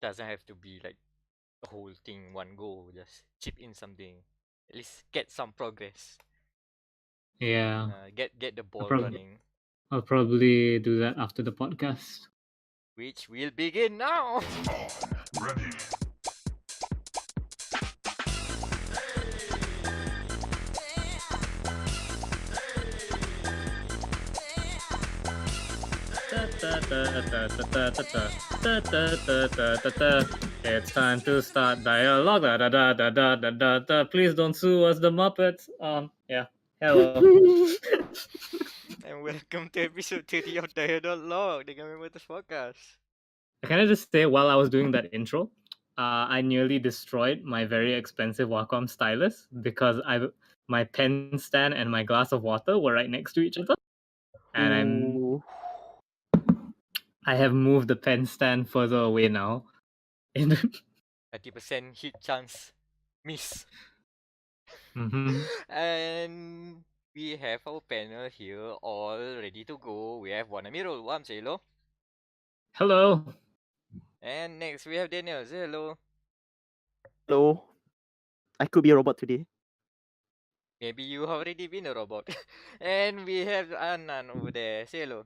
doesn't have to be like the whole thing one go. Just chip in something. At least get some progress. Yeah, Get the I'll ball probably, running, I'll probably do that after the podcast. which will begin now. Ready. It's time to start dialogue. Please don't sue us, the Muppets. Yeah. Hello. And welcome to episode 30 of dia.log, the Game Motors podcast. Can I just say, while I was doing that intro, I nearly destroyed my very expensive Wacom stylus because my pen stand and my glass of water were right next to each other, and Ooh. I have moved the pen stand further away now. 30% hit chance miss. Mhm. And we have our panel here all ready to go. We have Warframe. Wam, say hello. Hello. And next we have Daniel. Say hello. Hello. I could be a robot today. Maybe you have already been a robot. And we have Anan over there. Say hello.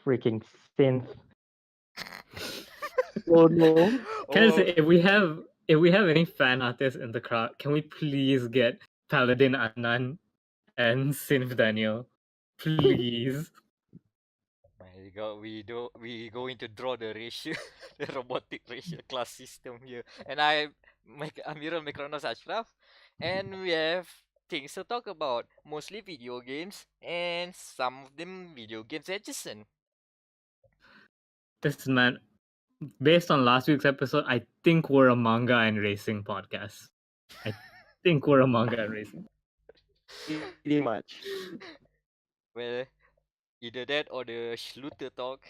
Freaking synth. Oh no. Can I Oh, say, if we have any fan artists in the crowd, can we please get Paladin Anan and Synth Daniel? Please. my god, we going to draw the ratio, the robotic ratio class system here. And I'm Amirul Mekronos Ashraf, and we have things to talk about, mostly video games, and some of them video games adjacent. This man, based on last week's episode, I think we're a manga and racing podcast. I think we're a manga and racing. Pretty much. Well, either that or the Schluter talk.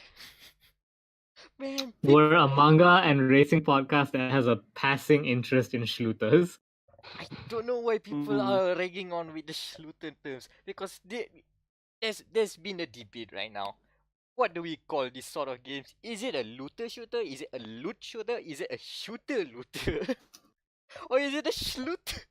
Man, We're a manga and racing podcast that has a passing interest in shooters. I don't know why people are ragging on with the Schluter terms, because there's been a debate right now. What do we call this sort of games? Is it a looter shooter? Is it a loot shooter? Is it a shooter looter? Or is it a schloot?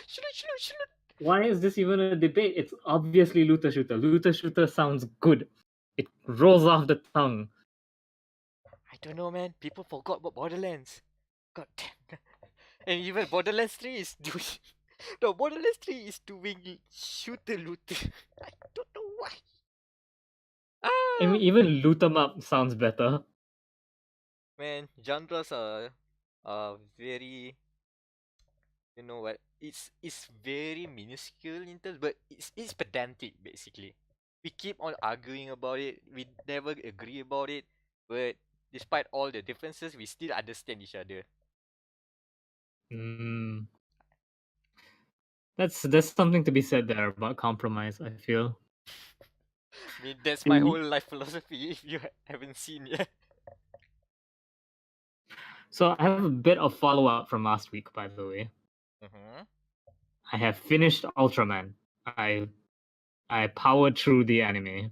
Schloot. Why is this even a debate? It's obviously looter shooter. Looter shooter sounds good. It rolls off the tongue. I don't know, man. People forgot about Borderlands. God damn. And even Borderlands 3 is doing... No, Borderlands 3 is doing shooter looter. I don't know why. I mean, even loot 'em up sounds better. Man, genres are very... You know what? It's very minuscule in terms, but it's pedantic basically. We keep on arguing about it. We never agree about it, but despite all the differences, we still understand each other. There's something to be said there about compromise, I feel. I mean, that's my whole life philosophy. If you haven't seen yet. So I have a bit of follow-up from last week, by the way. Mm-hmm. I have finished Ultraman. I powered through the anime.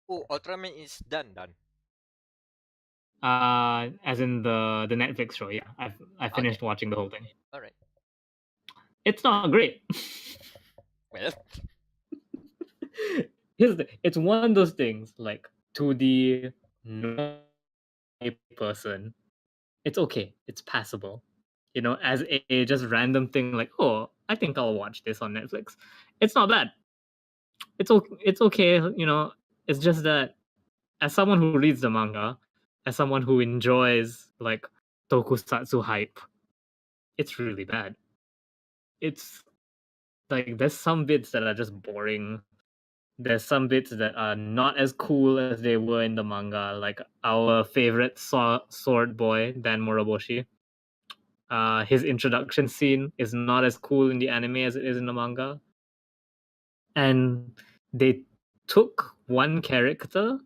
Oh, Ultraman is done. As in the Netflix show, yeah. I finished watching the whole thing. Alright. It's not great. Well, It's one of those things, like, to the person, it's okay. It's passable. You know, as a just random thing, like, oh, I think I'll watch this on Netflix. It's not bad. It's okay. You know, it's just that as someone who reads the manga, as someone who enjoys like tokusatsu hype, it's really bad. It's like there's some bits that are just boring. There's some bits that are not as cool as they were in the manga, like our favorite sword boy, Dan Moroboshi. His introduction scene is not as cool in the anime as it is in the manga. And they took one character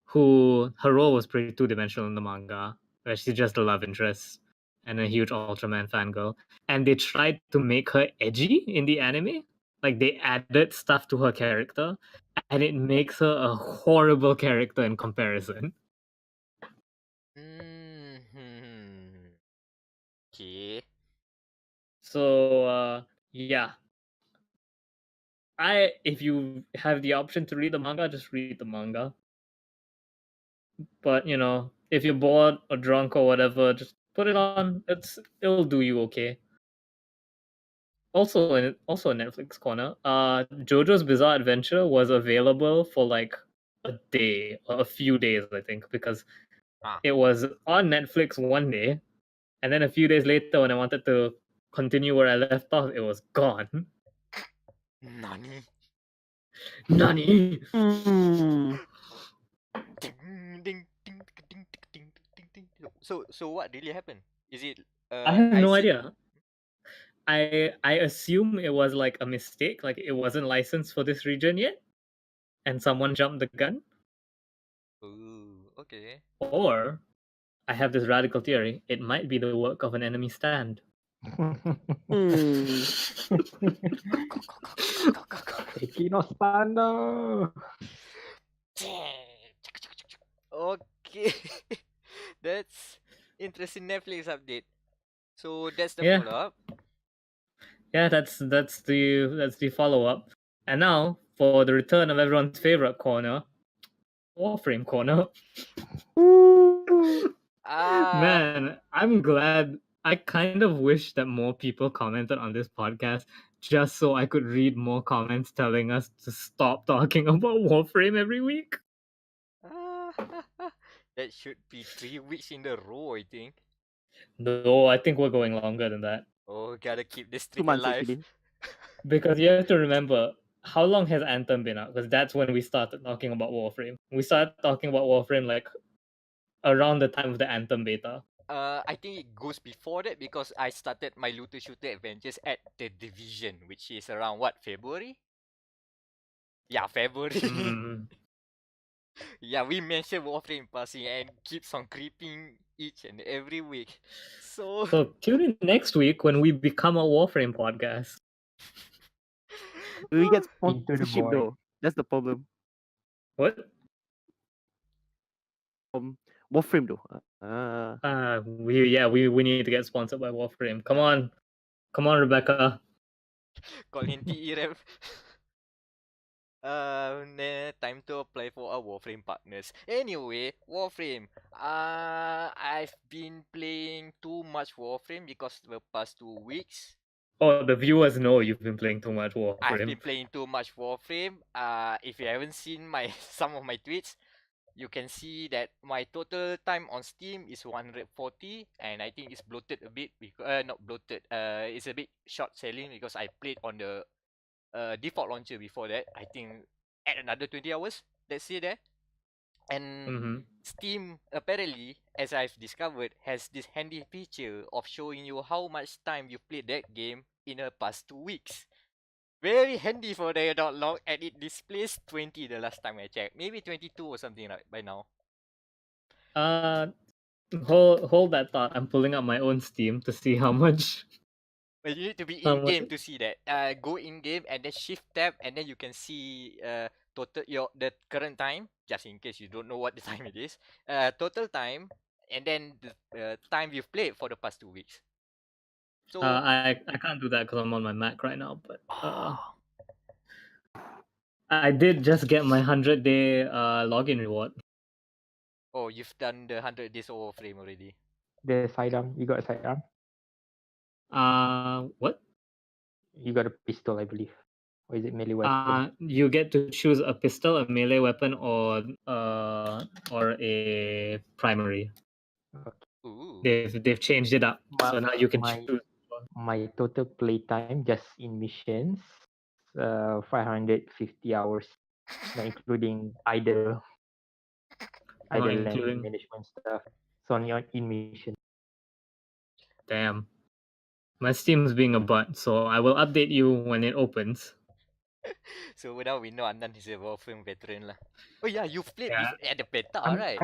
who her role was pretty two-dimensional in the manga, where she's just a love interest and a huge Ultraman fangirl, and they tried to make her edgy in the anime. Like, they added stuff to her character, and it makes her a horrible character in comparison. So yeah, if you have the option to read the manga, just read the manga. But if you're bored or drunk or whatever, just put it on. It'll do you okay. Also a Netflix corner. JoJo's Bizarre Adventure was available for like a day or a few days, I think, because Ah. it was on Netflix one day, and then a few days later, when I wanted to continue where I left off, it was gone. Nani? Nani? Hmm. Ding, ding, ding, ding, ding, ding, ding. So what really happened? Is it I have no icing? idea. I assume it was like a mistake, like it wasn't licensed for this region yet, and someone jumped the gun. Ooh, okay. Or I have this radical theory: it might be the work of an enemy stand. Hmm. Kino standard. Okay. That's interesting Netflix update. So that's the Yeah. follow-up. Yeah, that's the follow up. And now for the return of everyone's favorite corner, Warframe corner. Man, I'm glad. I kind of wish that more people commented on this podcast just so I could read more comments telling us to stop talking about Warframe every week. That should be 3 weeks in a row, I think. No, I think we're going longer than that. Oh, gotta keep this 2 streak months alive. actually. Because you have to remember, how long has Anthem been out? Because that's when we started talking about Warframe. We started talking about Warframe like around the time of the Anthem beta. I think it goes before that because I started my looter shooter adventures at the Division, which is around what, February? Yeah, February. Mm. Yeah, we mentioned Warframe passing and keeps on creeping each and every week. So Tune in next week when we become a Warframe podcast. Do we get Into the sponsorship void. though? That's the problem. What? Warframe though. We need to get sponsored by Warframe. Come on, Rebecca. call in TE rep. Time to apply for our Warframe partners. Anyway, Warframe. I've been playing too much Warframe because the past 2 weeks. Oh, the viewers know you've been playing too much Warframe. I've been playing too much Warframe. If you haven't seen my some of my tweets, you can see that my total time on Steam is 140, and I think it's bloated a bit because not bloated. It's a bit short selling because I played on the default launcher before that. I think add another 20 hours. Let's say there. And Mm-hmm. Steam apparently, as I've discovered, has this handy feature of showing you how much time you played that game in the past 2 weeks. Very handy for the .log, and it displays 20 the last time I checked. Maybe 22 or something like by now. Hold that thought. I'm pulling up my own Steam to see how much. But you need to be How in game much? to see that. Go in game and then shift tab, and then you can see total the current time, just in case you don't know what the time it is. Total time, and then the time you've played for the past 2 weeks. So I can't do that because I'm on my Mac right now. But I did just get my 100-day login reward. oh, you've done the 100 days of Warframe already. The sidearm. You got a sidearm? What? You got a pistol, I believe. Or is it melee weapon? You get to choose a pistol, a melee weapon, or a primary. Okay. Ooh. They've changed it up, so now you can choose. My total playtime just in missions, 550 hours, not including idle including- management stuff. So only on in mission. Damn. My Steam's being a butt, so I will update you when it opens. So now we know Anan is a Warframe veteran lah. Oh yeah, you've played Yeah. at the beta, I'm- right?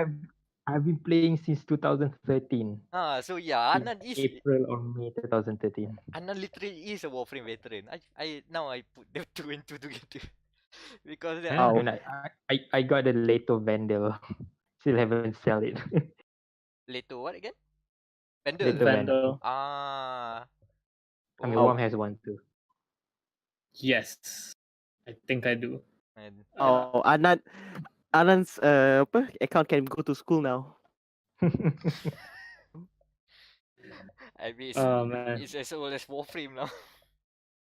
I've been playing since 2013. So yeah, Since Anan is April or May 2013. Anan literally is a Warframe veteran. I now I put the two and two together because Yeah. And I got the Leto Vandal. Still haven't sell it. Leto what again? Vendor. Leto Vandal. I mean, Oh, Wam has one too. Yes, I think I do. and Oh, Anan's account can go to school now. I mean, Oh man, it's as old as Warframe now.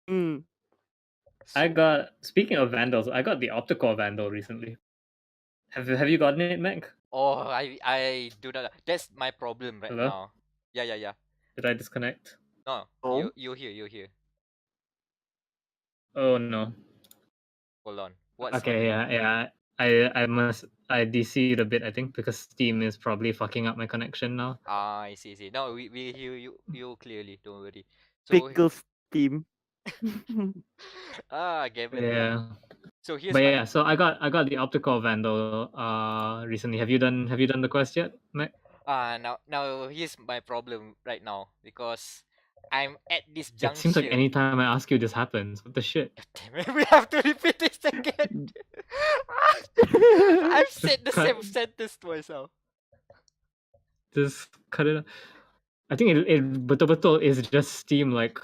Mm. Speaking of vandals, I got the optical vandal recently. Have you gotten it, Meck? Oh, I do not. That's my problem right Hello? now. Yeah. Did I disconnect? No, Oh. you're here. Oh no. Hold on. What's Okay, happening? yeah. I DC'd a bit, I think, because Steam is probably fucking up my connection now. Ah, I see. No, we hear you clearly. Don't worry. So Pickles team. Gavin. Yeah. So here's But my yeah, so I got the optical vandal recently. Have you done the quest yet, Mac? now here's my problem right now because I'm at this It seems like junction. anytime I ask you this happens. What the shit? Damn it, we have to repeat this again. I've said the Cut- same sentence twice now. Just cut it. I think it betul-betul is just Steam like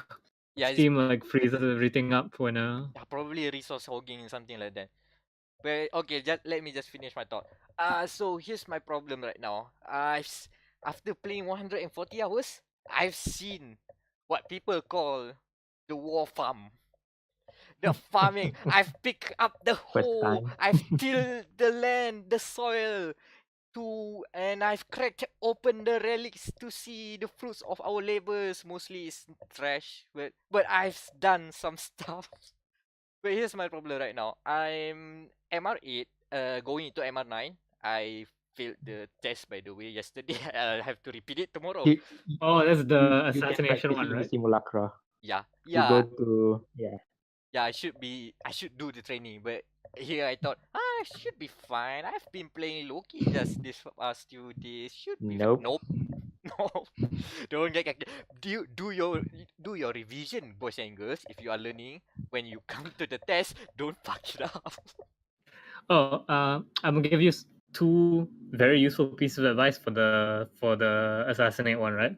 Yeah, Steam like freezes everything up when probably resource hogging something like that. But okay, just let me just finish my thought. So here's my problem right now. After playing 140 hours, I've seen what people call the Warfarm. The farming. I've picked up the First hoe. time. I've tilled the land, the soil, and I've cracked open the relics to see the fruits of our labors. Mostly it's trash, but I've done some stuff. But here's my problem right now. I'm MR8, going into MR9. I failed the test, by the way, yesterday. I'll have to repeat it tomorrow. You, Oh, that's the you can assassination practice one, in the right? simulacra. Yeah, You go to yeah. I should do the training, but here I thought, I should be fine. I've been playing Loki just this past 2 days. Should be Nope. Nope. No. Don't get do your revision, boys and girls. If you are learning, when you come to the test, don't fuck it up. Oh, I'm gonna give you two very useful pieces of advice for the assassinate one, right?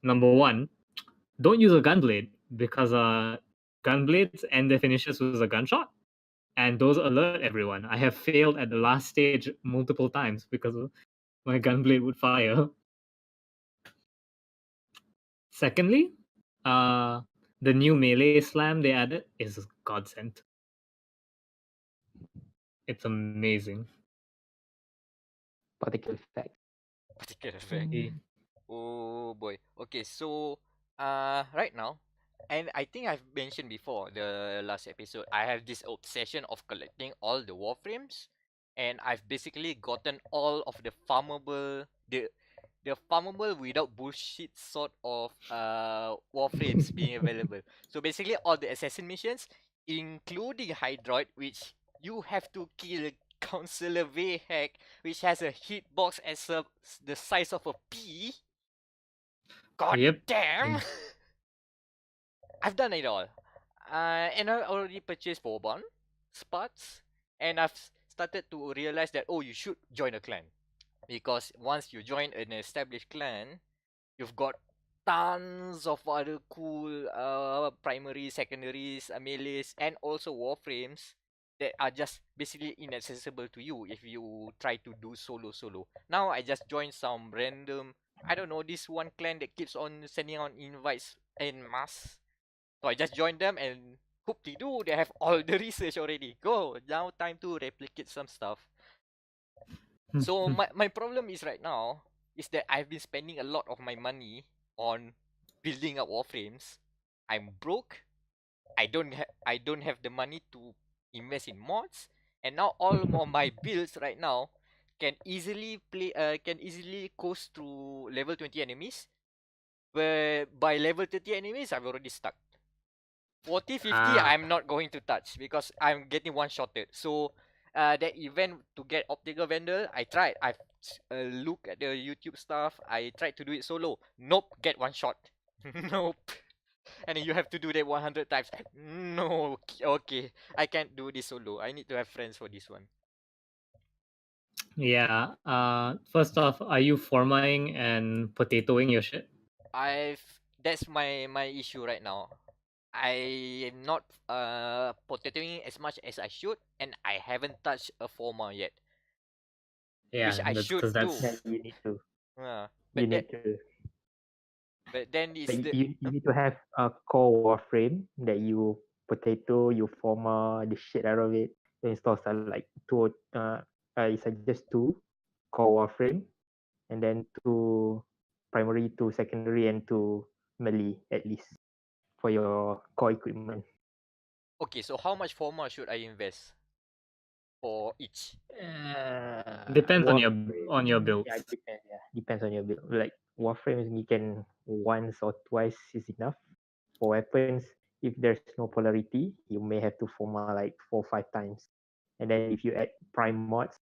Number one, don't use a gunblade because gunblades end their finishes with a gunshot, and those alert everyone. I have failed at the last stage multiple times because my gunblade would fire. Secondly, the new melee slam they added is a godsend. It's amazing. Particle effect. Particular effect. Eh, Oh boy. Okay, so right now, and I think I've mentioned before the last episode, I have this obsession of collecting all the warframes, and I've basically gotten all of the farmable without bullshit sort of warframes being available. So basically all the assassin missions, including Hydroid, which you have to kill Counselor Vayhack, which has a hitbox the size of a pea. God Yep. damn! I've done it all. And I already purchased Bourbon, Spuds, and I've started to realize that, oh, you should join a clan. Because once you join an established clan, you've got tons of other cool primaries, secondaries, melees, and also warframes that are just basically inaccessible to you if you try to do solo. Now I just joined some random, I don't know, this one clan that keeps on sending out invites en masse. So I just joined them and hoop-de-doo, they have all the research already. Go, now time to replicate some stuff. So my problem is right now is that I've been spending a lot of my money on building up warframes. I'm broke. I don't have the money to invest in mods, and now all of my builds right now can easily coast through level 20 enemies. Where by level 30 enemies I've already stuck. 40, 50 I'm not going to touch because I'm getting one-shotted. So that event to get Optical Vandal, I tried. I've looked at the YouTube stuff. I tried to do it solo. Nope, get one shot. Nope. And then you have to do that 100 times. No, okay. I can't do this solo. I need to have friends for this one. Yeah. First off, are you formatting and potatoing your shit? I've that's my issue right now. I am not potatoing as much as I should, and I haven't touched a forma yet, Yeah, which I that's should because do. Yeah, that's you need to. But You that need to. is Like the you need to have a core Warframe that you potato, you forma the shit out of it. You install some like two. I suggest two core Warframe, and then two primary, two secondary, and two melee at least for your core equipment. okay. So how much forma should I invest for each? depends on your Warframe, builds. yeah, depends. Yeah, depends on your build. Like Warframe, you can once or twice is enough. For weapons, if there's no polarity, you may have to forma like 4 or 5 times. And then if you add prime mods,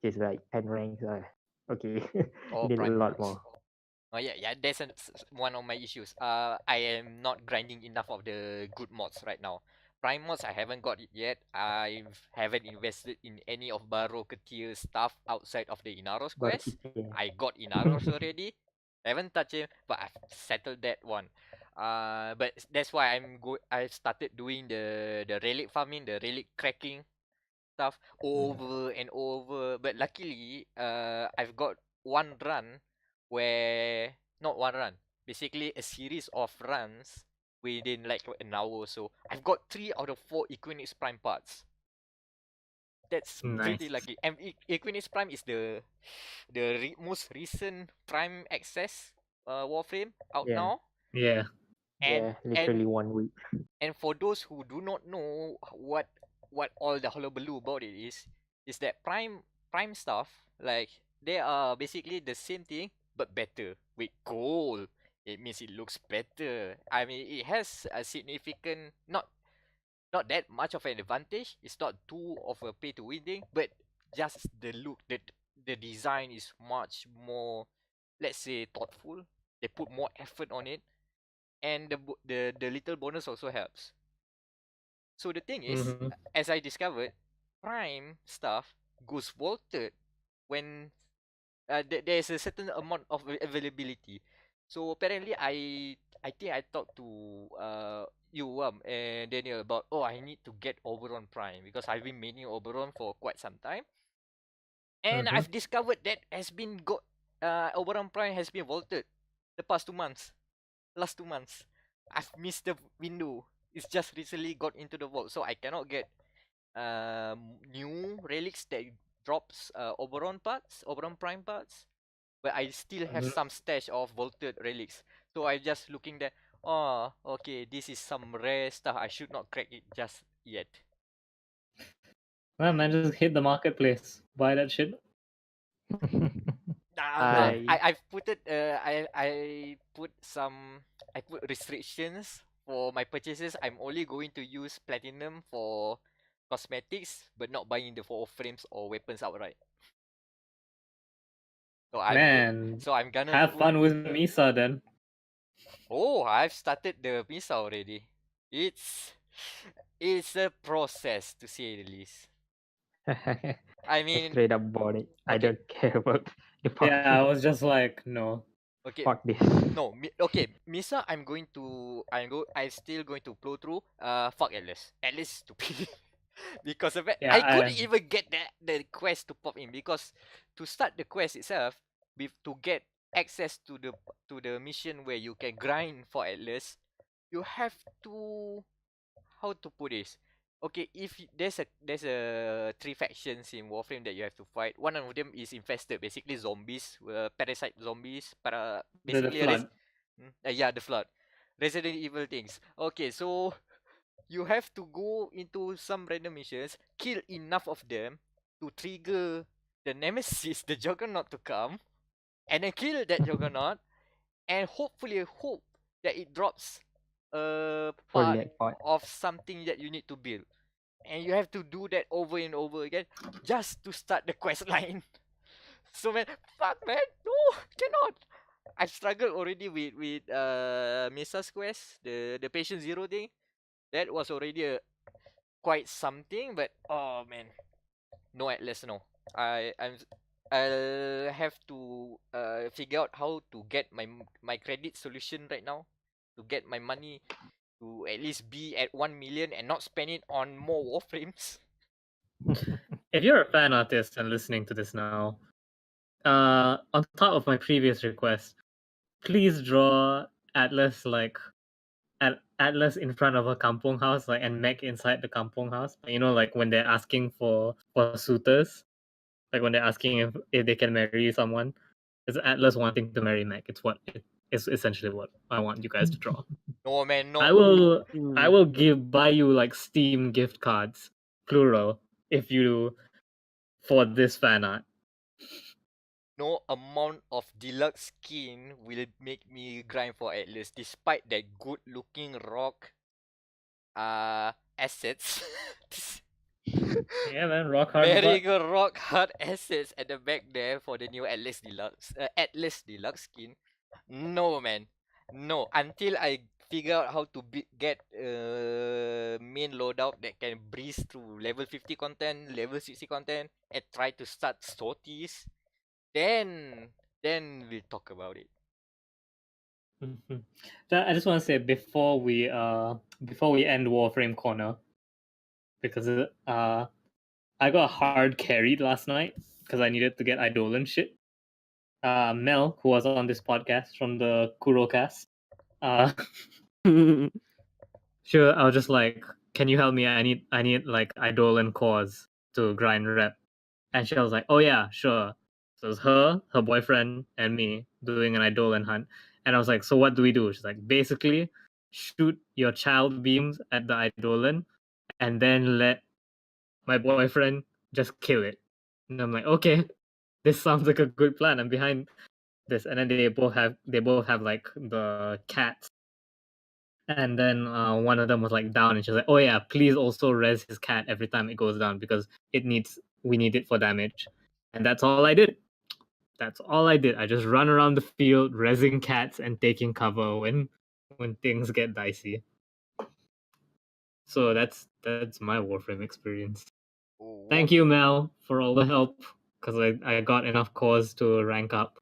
just like 10 ranks, okay, you Or need a prime lot mods? more. Oh yeah, yeah. That's one of my issues. I am not grinding enough of the good mods right now. Prime mods, I haven't got it yet. I haven't invested in any of Baroque tier stuff outside of the Inaros Baru quest. kita. I got Inaros already. Haven't touched it, but I've settled that one. But that's why I've started doing the relic farming, the relic cracking stuff over and over. But luckily, I've got one run where not one run, basically a series of runs within like an hour or so. I've got 3 out of 4 Equinix Prime parts. That's Nice. pretty lucky. And Equinix Prime is the most recent Prime Access Warframe out Yeah, now. Yeah. And yeah, literally 1 week. and for those who do not know what all the hullabaloo about it is that prime stuff, like, they are basically the same thing but better with gold. It means it looks better. I mean, it has a significant, not that much of an advantage. It's not too of a pay to win thing, but just the look, the design is much more, let's say, thoughtful. They put more effort on it, and the little bonus also helps. So the thing is, Mhm. as I discovered, Prime stuff goes vaulted when there's a certain amount of availability. So apparently, I think I talked to you and Daniel about, oh, I need to get Oberon Prime because I've been maining Oberon for quite some time, and Mhm. I've discovered that has been Oberon Prime has been vaulted the past 2 months. Last 2 months, I've missed the window. It's just recently got into the vault, so I cannot get new relics that drops Oberon Prime parts, but I still have Mhm. some stash of vaulted relics. So I just looking there. Oh, okay, this is some rare stuff. I should not crack it just yet. Well, man, just hit the marketplace, buy that shit. No, I I've put it. I put restrictions for my purchases. I'm only going to use platinum for cosmetics, but not buying the 4 frames or weapons outright. So Man, I'm gonna have put. fun with Misa then. Oh, I've started the Misa already. It's it's a process, to say the least. I I mean, straight up bought it. I okay, don't care about the Yeah, I market. was just like, no. okay, Fuck this. no, okay, Misa, I'm still going to blow through. Fuck Atlas. Atlas is stupid. Because of it, Yeah, I couldn't even get the quest to pop in, because to start the quest itself, to get access to the mission where you can grind for Atlas, you have to, how to put this? Okay, if there's a 3 factions in Warframe that you have to fight. One of them is infested, basically zombies, parasite zombies, the basically flood. yeah, the flood, Resident Evil things. Okay, so you have to go into some random missions, kill enough of them to trigger the nemesis, the Juggernaut, to come, and then kill that Juggernaut, and hopefully hope that it drops a For part that part. of something that you need to build. And you have to do that over and over again just to start the quest line. So man, fuck man, no, cannot. I've struggled already with Misa's quest, the patient zero thing. That was already quite something, but oh man, no Atlas, no. I'll have to figure out how to get my credit solution right now. to get my money to at least be at 1 million and not spend it on more Warframes. If you're a fan artist and listening to this now, on top of my previous request, please draw Atlas Atlas in front of a kampong house, like, and Meck inside the kampong house. You know, like when they're asking for suitors, like when they're asking if they can marry someone. It's Atlas wanting to marry Meck. It's essentially what I want you guys to draw. No man, no. I will Mm. buy you like Steam gift cards, plural, if you for this fan art. No amount of deluxe skin will make me grind for Atlas, despite that good looking rock assets. Yeah, man, rock hard Very butt. good rock hard assets at the back there for the new Atlas Deluxe skin. No man, no. Until I figure out how to get main loadout that can breeze through level 50 content, level 60 content, and try to start sorties, then we'll talk about it. Mhm. I just want to say before we end Warframe Corner, because I got hard carried last night because I needed to get Eidolon shit. Mel, who was on this podcast from the Kurocast, sure, I was just like, "Can you help me? I need like Eidolon cores to grind rep." And she was like, "Oh yeah, sure." So it was her boyfriend, and me doing an Eidolon hunt. And I was like, "So what do we do?" She's like, "Basically, shoot your child beams at the Eidolon, and then let my boyfriend just kill it." And I'm like, "Okay, this sounds like a good plan. I'm behind this." And then they both have like the cats. And then one of them was like down, and she's like, "Oh yeah, please also res his cat every time it goes down because we need it for damage." And that's all I did. That's all I did. I just run around the field, rezzing cats and taking cover when things get dicey. So that's my Warframe experience. Oh, Thank you, Mel, for all the help, because I got enough cores to rank up.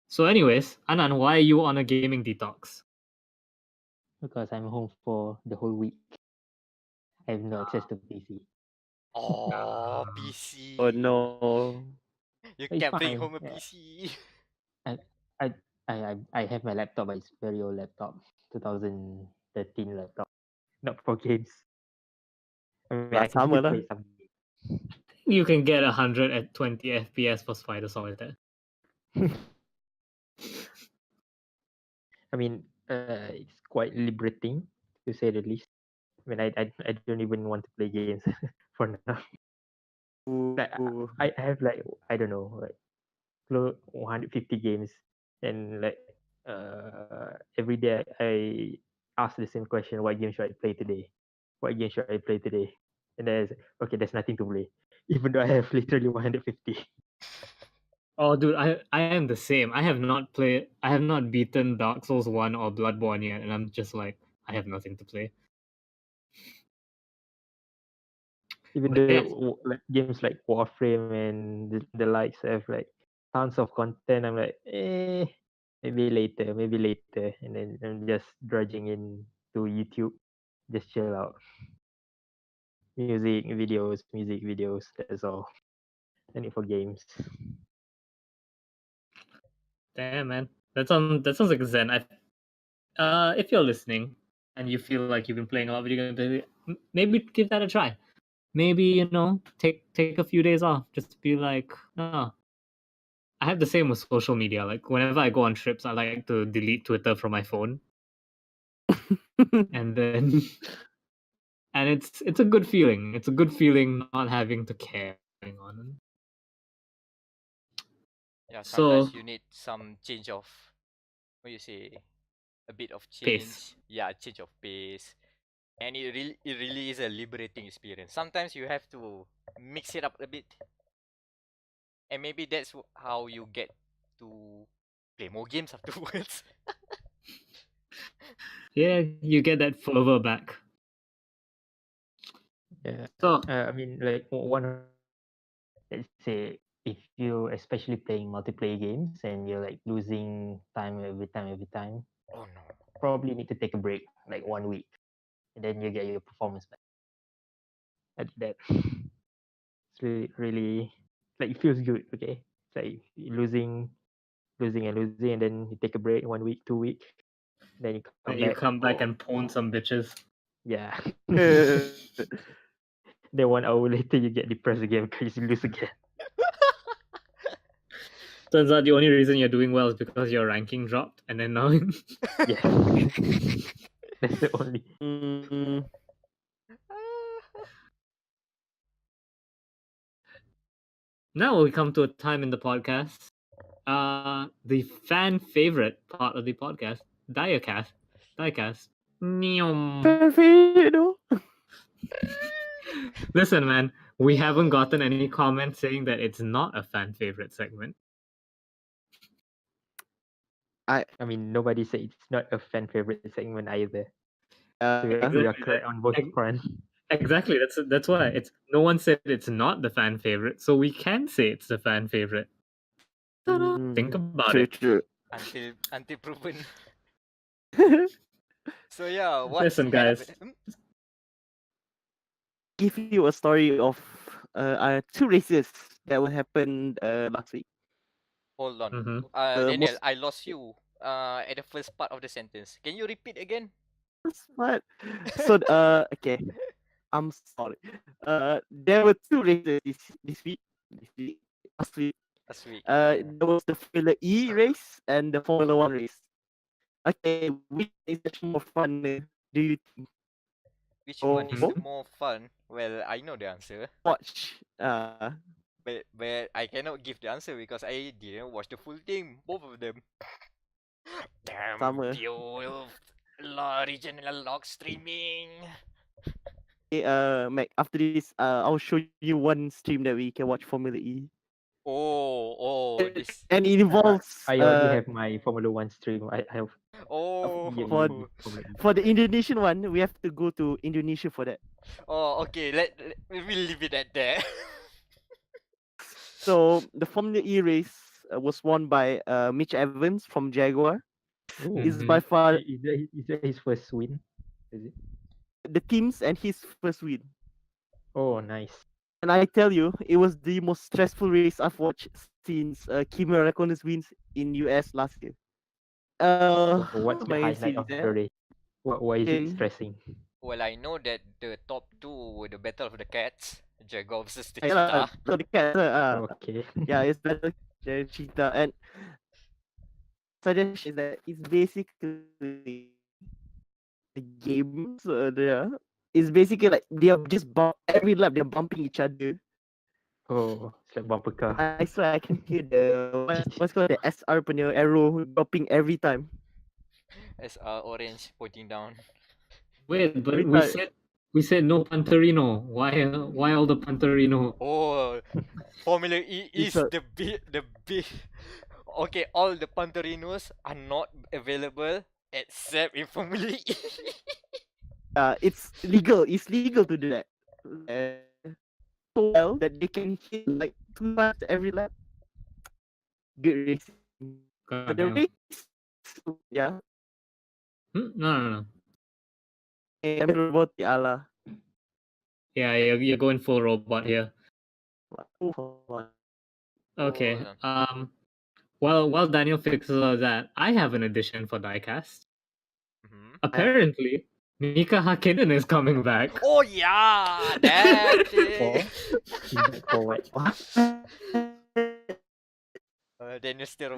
So anyways, Anan, why are you on a gaming detox? Because I'm home for the whole week. I have no access to PC. Oh, Oh PC. no. You But it's can't bring fine. home a Yeah. PC. I, I, I have my laptop, but it's very old laptop, 2013 laptop, not for games. I mean, I can Sama still lah. play some games. You can get 120 FPS for Spider Solitaire. I mean, it's quite liberating to say the least. I mean, I don't even want to play games for now. Like, Ooh. I have like, I don't know, like 150 games, and like every day I ask the same question: what game should I play today? What game should I play today? And there's okay, there's nothing to play, even though I have literally 150. Oh, dude, I am the same. I have not beaten Dark Souls 1 or Bloodborne yet, and I'm just like, I have nothing to play. Even But though yeah, like games like Warframe and the likes have like tons of content, I'm like, maybe later, and then I'm just drudging in to YouTube, just chill out. Music videos. That's all. I need for games. damn man, that sounds like Zen. If you're listening and you feel like you've been playing a lot of video games, maybe give that a try. Maybe take a few days off, just to be like, no. I have the same with social media. Like whenever I go on trips, I like to delete Twitter from my phone, and then and it's a good feeling. It's a good feeling not having to care going on. Yeah, So sometimes you need some change of, what you say, a bit of pace. change. Yeah, change of pace. And it really is a liberating experience. Sometimes you have to mix it up a bit. And maybe that's how you get to play more games afterwards. Yeah, you get that fervor back. Yeah. So I mean, like one, let's say if you especially playing multiplayer games and you're like losing time every time, Oh no. probably need to take a break like 1 week, and then you get your performance back. That it's really like it feels good. Okay, it's like you're losing, and then you take a break 1 week, 2 week, then you come Then back. you come back Oh, and pawn some bitches. yeah. Uh, Then 1 hour later you get depressed again because you lose again. Turns out the only reason you're doing well is because your ranking dropped, and then now Yes. That's the only. mm, now we come to a time in the podcast. The fan favorite part of the podcast, dia.cast. Dia.cast. Nyom. Perfect. Listen, man, we haven't gotten any comments saying that it's not a fan favorite segment. I mean, nobody said it's not a fan favorite segment either. So we are Exactly. correct on both Ex- fronts. Exactly. That's why it's no one said it's not the fan favorite, so we can say it's the fan favorite. Ta-da. Think about True, it. true. Until proven. So yeah, what Listen, guys. happened? Give you a story of two races that will happen last week. Hold on. Mhm. Daniel, Most I lost you. At the first part of the sentence. Can you repeat again? smart. So okay, I'm sorry. There were two races this week. Last week. Last week. There was the Formula E race and the Formula One race. Okay, which is much more fun? Do you Which one is Oh. more fun? Well, I know the answer, watch? but I cannot give the answer because I didn't watch the full thing. Both of them. Damn, Sama. you regional log streaming. Mac, after this, I'll show you one stream that we can watch Formula E. Oh, this. And it involves I already have my Formula One stream. I have Oh, for Formula E. for the Indonesian one, we have to go to Indonesia for that. oh, okay. We'll leave it at that. So the Formula E race was won by Mitch Evans from Jaguar. Ooh, Is by far is that his first win? Is it? the team's and his first win. Oh, nice. And I tell you, it was the most stressful race I've watched since Kimi Räikkönen's wins in US last year. So what's the my highlight of the race? Why is it stressing? Well, I know that the top two were the battle of the cats, Jaguar versus the Yeah, cheetah. so the cat, Okay. yeah, it's better than cheetah. And suggestion is that it's basically the game. So it's basically like they are just every lap they're bumping each other. Oh, it's like bumper car. I swear I can hear the what's called the SR punya arrow dropping every time. As orange pointing down. Wait, but Every we time. said no Panterino. Why all the Panterino? Oh, Formula E It's is a- the big. Okay, all the Panterinos are not available except in Formula E. It's legal. It's legal to do that. So well that they can hit like 2 times every lap. Good racing. God But the damn. race, yeah. No. I'm about the Allah. Yeah, you're going full robot here. Okay. Hold on. While Daniel fixes all that, I have an addition for diecast. Mhm. Apparently, Mika Hakkinen is coming back. Oh yeah, that thing. For what? Daniel still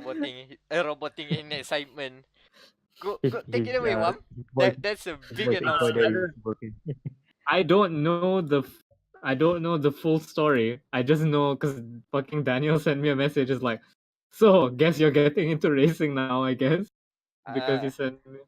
roboting in excitement. Go, take His, it away, Wam. his voice, That's a his big voice announcement. encoder is broken. I don't know the full story. I just know because fucking Daniel sent me a message. It's like, so guess you're getting into racing now, I guess, because he sent me.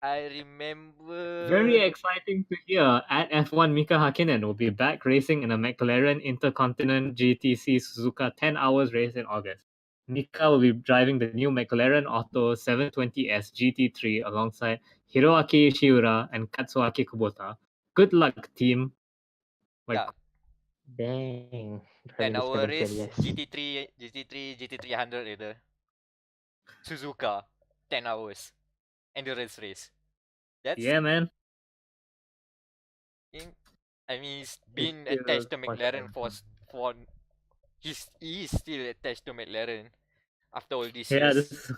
I remember. Very exciting to hear. At F1, Mika Hakkinen will be back racing in a McLaren Intercontinental GTC Suzuka 10 hours race in August. Mika will be driving the new McLaren Auto 720S GT3 alongside Hiroaki Ishiura and Katsuaki Kubota. Good luck, team. Like, Yeah. Dang. 10 Driving the hour 710, race, yes. GT300 later. Suzuka, 10 hours. Endurance race. That's Yeah, man. I mean, he's It's been still attached to much McLaren fun. for he is still attached to McLaren after all these Yeah, years.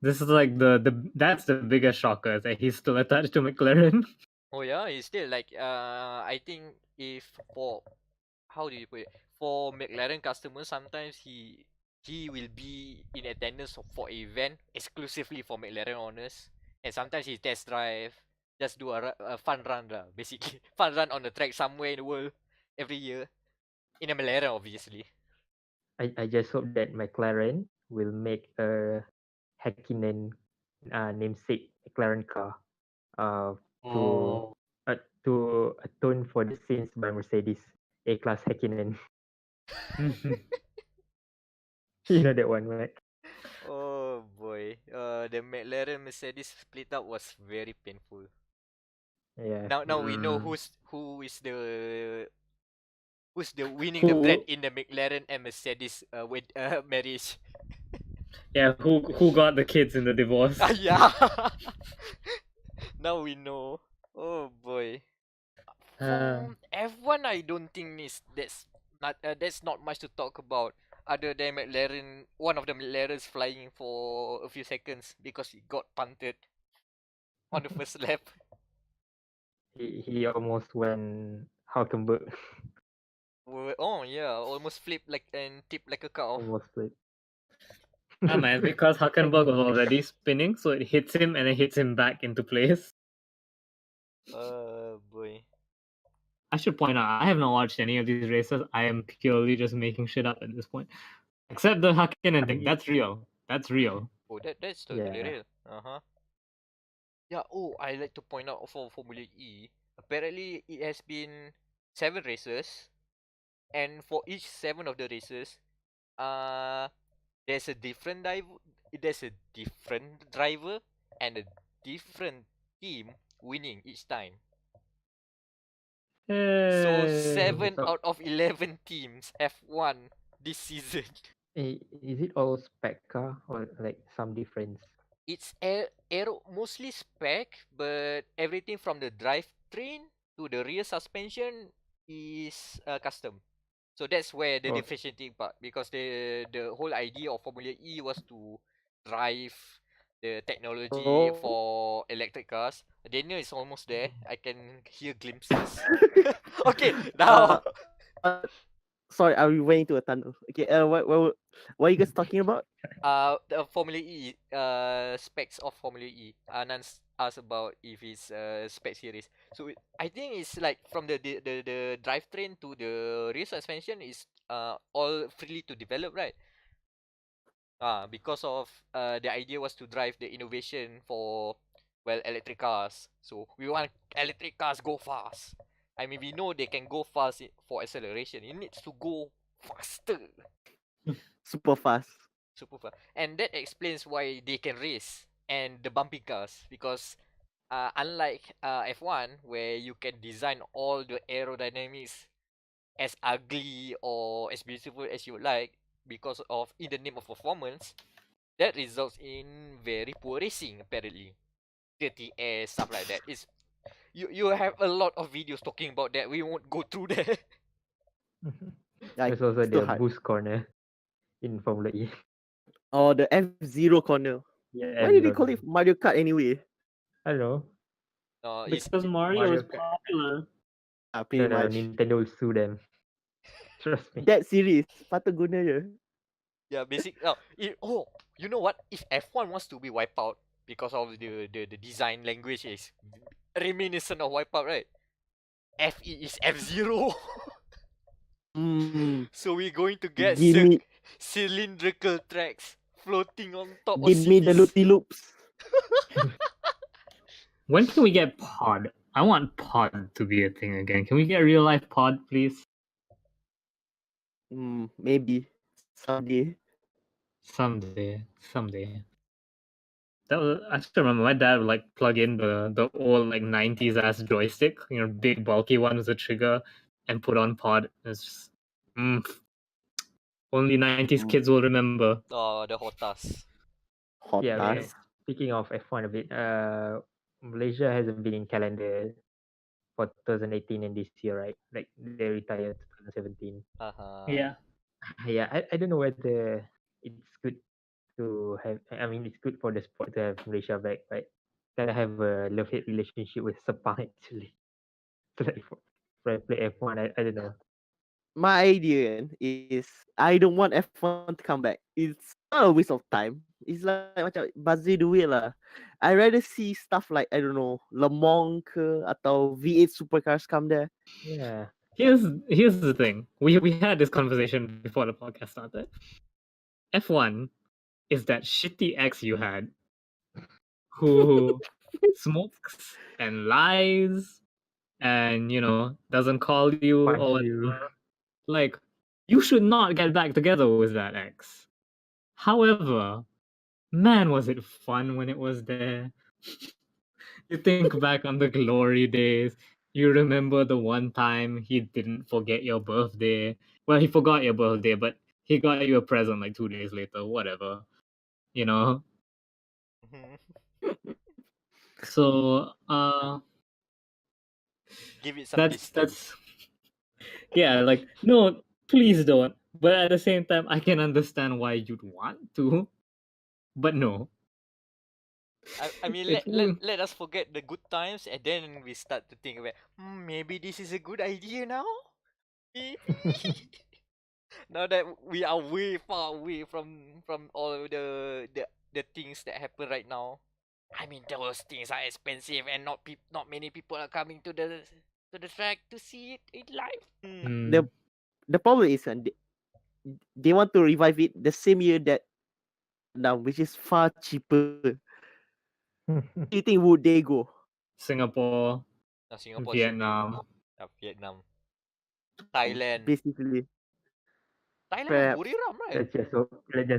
this is like the that's the biggest shocker, that he's still attached to McLaren. Oh yeah, he's still like I think if for how do you put it, for McLaren customers sometimes he will be in attendance for event exclusively for McLaren owners, and sometimes he test drive, just do a fun run lah, basically fun run on the track somewhere in the world every year in a McLaren obviously. I just hope that McLaren will make a Häkkinen namesake McLaren car to Oh. atone for the sins by Mercedes A-Class Häkkinen. You know that one, right? Oh boy, the McLaren Mercedes split up was very painful. Yeah. Now we know Mm. who's the winning the bread Who in the McLaren and Mercedes with marriage. yeah, who got the kids in the divorce? Yeah. Now we know. Oh boy. From F1, I don't think that's not much to talk about. Other than McLaren, one of the McLarens flying for a few seconds because he got punted on the first lap. He almost went Hulkenberg. Oh yeah, almost flipped like and tipped like a cow. Almost flipped. Ah man, because Hulkenberg was already spinning, so it hits him and it hits him back into place. Boy. I should point out, I have not watched any of these races. I am purely just making shit up at this point. Except the Hakkinen thing. That's real. That's real. Oh, that's totally Yeah. real. Uh-huh. Yeah, oh, I like to point out for Formula E, apparently it has been 7 races, and for each 7 of the races, uh, there's a different driver and a different team winning each time. So Hey. 7 So, out of 11 teams have won this season. is it all spec car or like some difference? It's aero mostly spec, but everything from the drivetrain to the rear suspension is custom. So that's where the Oh, differentiating part, because the whole idea of Formula E was to drive the technology Oh, for electric cars. Daniel is almost there. I can hear glimpses. Okay, now sorry, I went into a tunnel. Okay, what are you guys talking about? the Formula E specs of Formula E. Anan asked about if it's spec series. So I think it's like from the drivetrain to the rear suspension is all freely to develop, right? Because of the idea was to drive the innovation for electric cars. So we want electric cars go fast. I mean, we know they can go fast for acceleration. It needs to go faster. Super fast. Super fast. And that explains why they can race and the bumpy cars, because unlike F1 where you can design all the aerodynamics as ugly or as beautiful as you like, because of in the name of performance, that results in very poor racing apparently. Dirty air, stuff like that. You have a lot of videos talking about that. We won't go through that. there's also it's too the hard. boost corner in Formula E. Oh, the F-Zero corner. Yeah, Why did they F-Zero call it corner. Mario Kart anyway? I don't know. No, Because Mario Mario is Kart. popular. Pretty No, much. Nintendo will sue them. Trust me. That series, patut guna je. yeah, basic. Oh, you know what? If F1 wants to be Wipeout because of the design language is reminiscent of Wipeout, right? FE is F-Zero. Mm, So we're going to get give me, cylindrical tracks floating on top of give me the cities. loopy loops. When can we get pod? I want pod to be a thing again. Can we get real life pod, please? Maybe someday. Someday. That was, I still remember my dad would like plug in the old like 90s ass joystick, big bulky one with a trigger, and put on pod. It's just, only 90s kids will remember. Oh, the Hotas. Hot Yeah, Yeah. ass. speaking of F1 a bit, Malaysia hasn't been in calendar for 2018 and this year, right? Like they retired 2017. Yeah. Yeah, I don't know whether it's good to have. I mean, it's good for the sport to have Malaysia back, but kind of have a love-hate relationship with Sepang actually. So like for I play F1, I don't know. My idea is I don't want F1 to come back. It's not a waste of time. It's like macam bazir duit lah. I rather see stuff like I don't know Le Mans ke atau V8 supercars come there. Yeah. Here's the thing. We had this conversation before the podcast started. F1 is that shitty ex you had who smokes and lies and doesn't call you Punch or you. whatever. Like, you should not get back together with that ex. However, man, was it fun when it was there. You think back on the glory days. You remember the one time he didn't forget your birthday. Well, he forgot your birthday, but he got you a present like 2 days later, whatever. You know? So, Give it some distance. that's yeah, like, no, please don't. But at the same time, I can understand why you'd want to. But no. I mean, It's let us forget the good times, and then we start to think about, maybe this is a good idea now. Maybe. Now that we are way far away from all of the things that happen right now. I mean, those things are expensive, and not many people are coming to the track to see it in live. The problem is they want to revive it the same year that now, which is far cheaper. Do you think would they go? Singapore, Singapore Vietnam. should be, Vietnam, Thailand. Basically. Thailand has Perhaps. Buriram, right? Let's just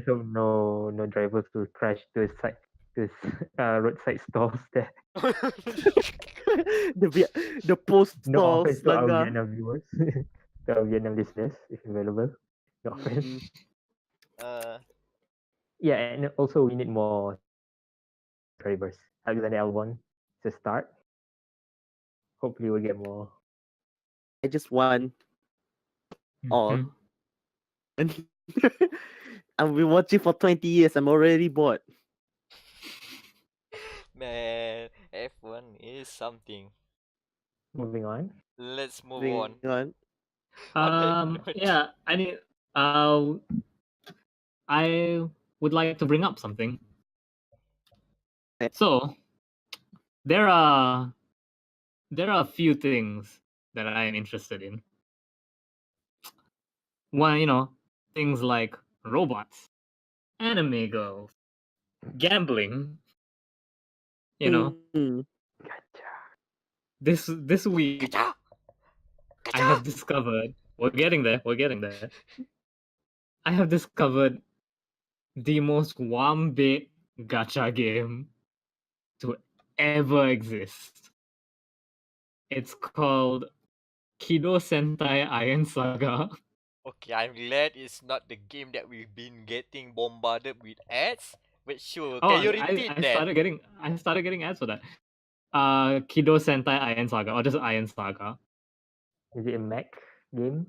hope no drivers will crash to roadside stalls there. the post No stalls offense to our langgar. Vietnam viewers, to our Vietnam listeners, if available. No offense. Yeah, and also we need more drivers. Alexander Albon to start. Hopefully we'll get more. I just want all. I've been watching for 20 years. I'm already bored. Man, F1 is something. Moving on. Let's move Moving on. on. Yeah, I mean, I would like to bring up something. So, there are a few things that I am interested in. One, things like robots, anime girls, gambling. This week Gacha! I have discovered we're getting there. I have discovered the most Wambait gacha game to ever exist. It's called Kido Sentai Iron Saga. Okay, I'm glad it's not the game that we've been getting bombarded with ads. But sure, can you repeat I that? started getting ads for that. Kido Sentai Iron Saga, or just Iron Saga. Is it a Meck game?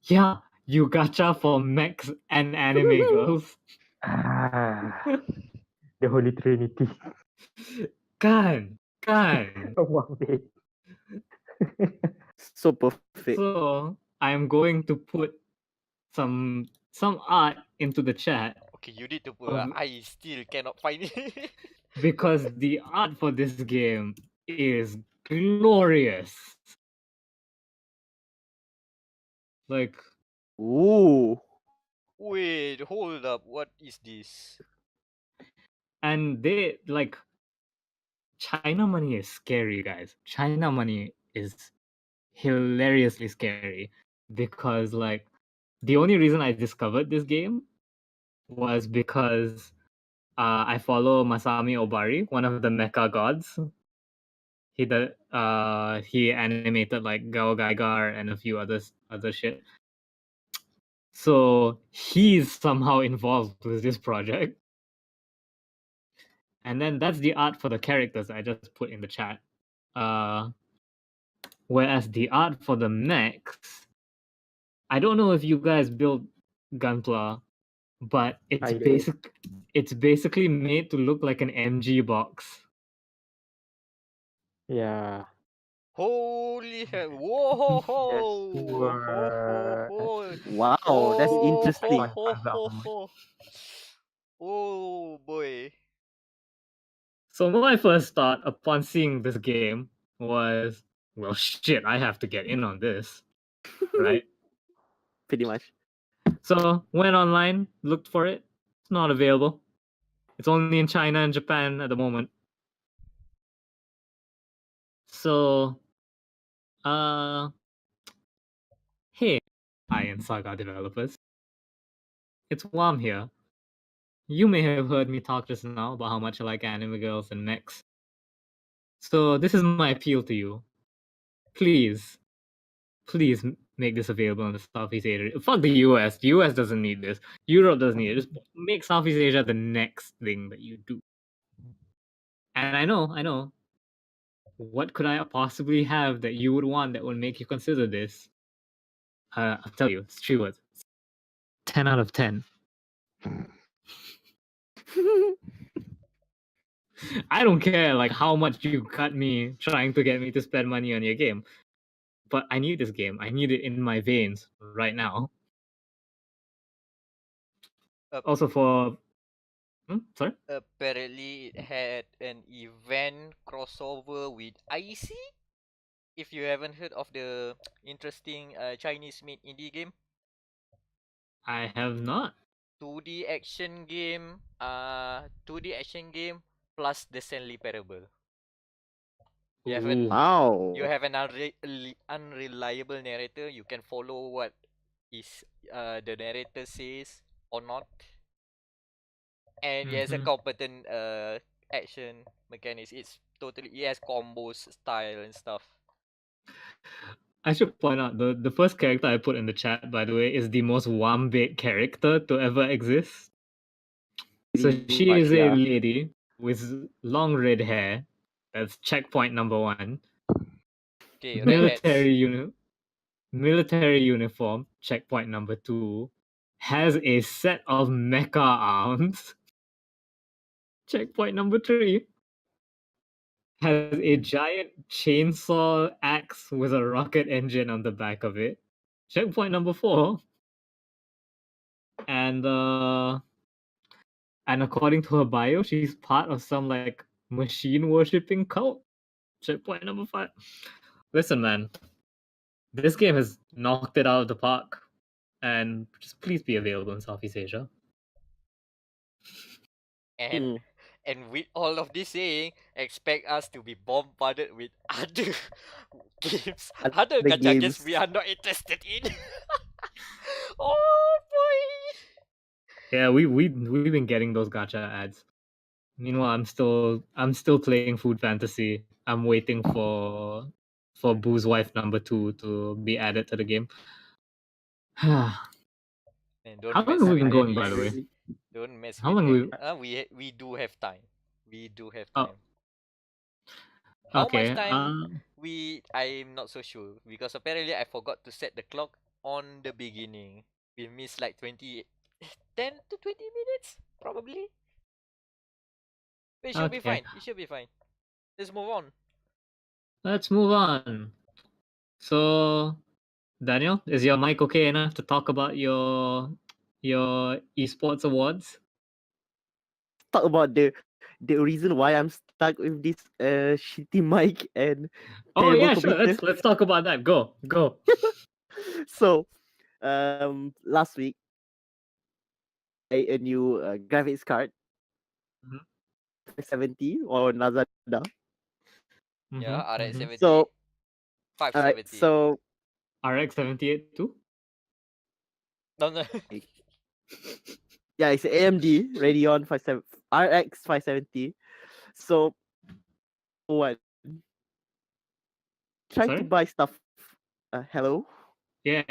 Yeah, you gacha for mechs and anime girls. The Holy Trinity. Kan. Wambait. So perfect. So I'm going to put some art into the chat. Okay, you need to put. I still cannot find it. Because the art for this game is glorious. Like, ooh. Wait, hold up. What is this? And they like China money is scary, guys. China money is hilariously scary because like the only reason I discovered this game was because I follow Masami Obari, one of the mecha gods. he animated like Gao Gaigar and a few other shit. So he's somehow involved with this project. And then that's the art for the characters I just put in the chat. Whereas the art for the mechs, I don't know if you guys build Gunpla, but I do. it's basically made to look like an MG box. Yeah. Holy hell! Whoa ho ho! Yes. Ho ho ho! Wow, that's Ho ho interesting. ho ho ho! Oh boy! So my first thought upon seeing this game was, well, shit, I have to get in on this, right? Pretty much. So went online, looked for it. It's not available. It's only in China and Japan at the moment. So, hey, Iron Saga developers, it's Wam here. You may have heard me talk just now about how much I like anime girls and mechs. So this is my appeal to you. Please make this available in the Southeast Asia. Fuck the US. The US doesn't need this. Europe doesn't need it. Just make Southeast Asia the next thing that you do. And I know. What could I possibly have that you would want that would make you consider this? I'll tell you, it's 3 words. 10 out of 10. I don't care like how much you cut me trying to get me to spend money on your game. But I need this game. I need it in my veins right now. Also for sorry? Apparently, it had an event crossover with IC. If you haven't heard of the interesting Chinese-made indie game, I have not. 2D action game, 2D action game plus the Stanley Parable. You have an Ooh. Wow. you have an unreliable narrator. You can follow what is the narrator says or not, and it has a Mhm. competent action mechanics. It has combos, style, and stuff. I should point out the first character I put in the chat, by the way, is the most Wambait character to ever exist. So Pretty she much, is a yeah. lady with long red hair. That's checkpoint number 1. Okay, redheads. Military uniform, checkpoint number 2. Has a set of mecha arms. Checkpoint number 3. Has a giant chainsaw axe with a rocket engine on the back of it. Checkpoint number 4. And according to her bio, she's part of some like machine worshipping cult. Checkpoint number 5. Listen, man, this game has knocked it out of the park, and just please be available in Southeast Asia. And with all of this saying, expect us to be bombarded with other games, other The gacha games games. we are not interested in. Oh boy! Yeah, we've been getting those gacha ads. Meanwhile, I'm still playing Food Fantasy. I'm waiting for Boo's Wife number 2 to be added to the game. And How long have we been going, by the way? Don't mess How with long we do have time. We do have Oh, time. How okay. much time I'm not so sure because apparently I forgot to set the clock on the beginning. We missed like 10 to 20 minutes probably. It should be Okay. fine. It should be fine. Let's move on. Let's move on. So, Daniel, is your mic okay enough to talk about your esports awards? Talk about the reason why I'm stuck with this shitty mic and Oh terrible yeah, sure. computer. Let's talk about that. Go. So, last week I a new graphics card, Mhm. 570 or Lazada. Yeah, Mhm, RX mhm. 70. So, 570. so RX 78 too. No. yeah, it's AMD Radeon 57 RX 570. So, what? try to Sorry? buy stuff. Hello. Yeah.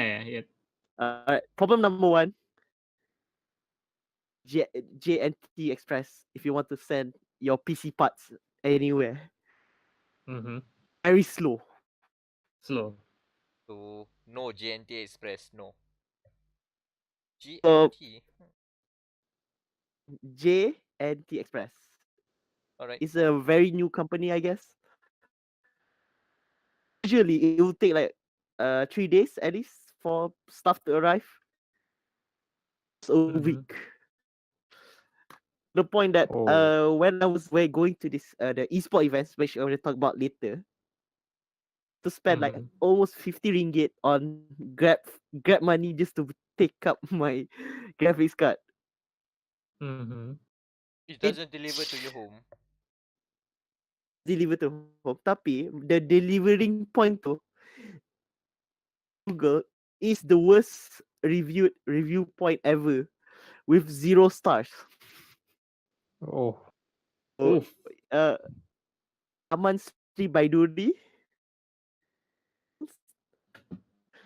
Problem number one. JNT Express. If you want to send your PC parts anywhere, Mm-hmm. very slow. Slow. So no GNT Express, no. So GNT. JNT Express. Alright. It's a very new company, I guess. Usually, it will take like 3 days at least for stuff to arrive. It's a Mm-hmm. week. The point that Oh. when I was going to this the esport events, which I will talk about later, to spend like Mm-hmm. almost 50 ringgit on grab money just to take up my graphics card. Mm-hmm. It It doesn't deliver to your home. deliver to home. Tapi the delivering point to Google is the worst review point ever with 0 stars. Oh. So, Oof. Aman Sri Baiduri.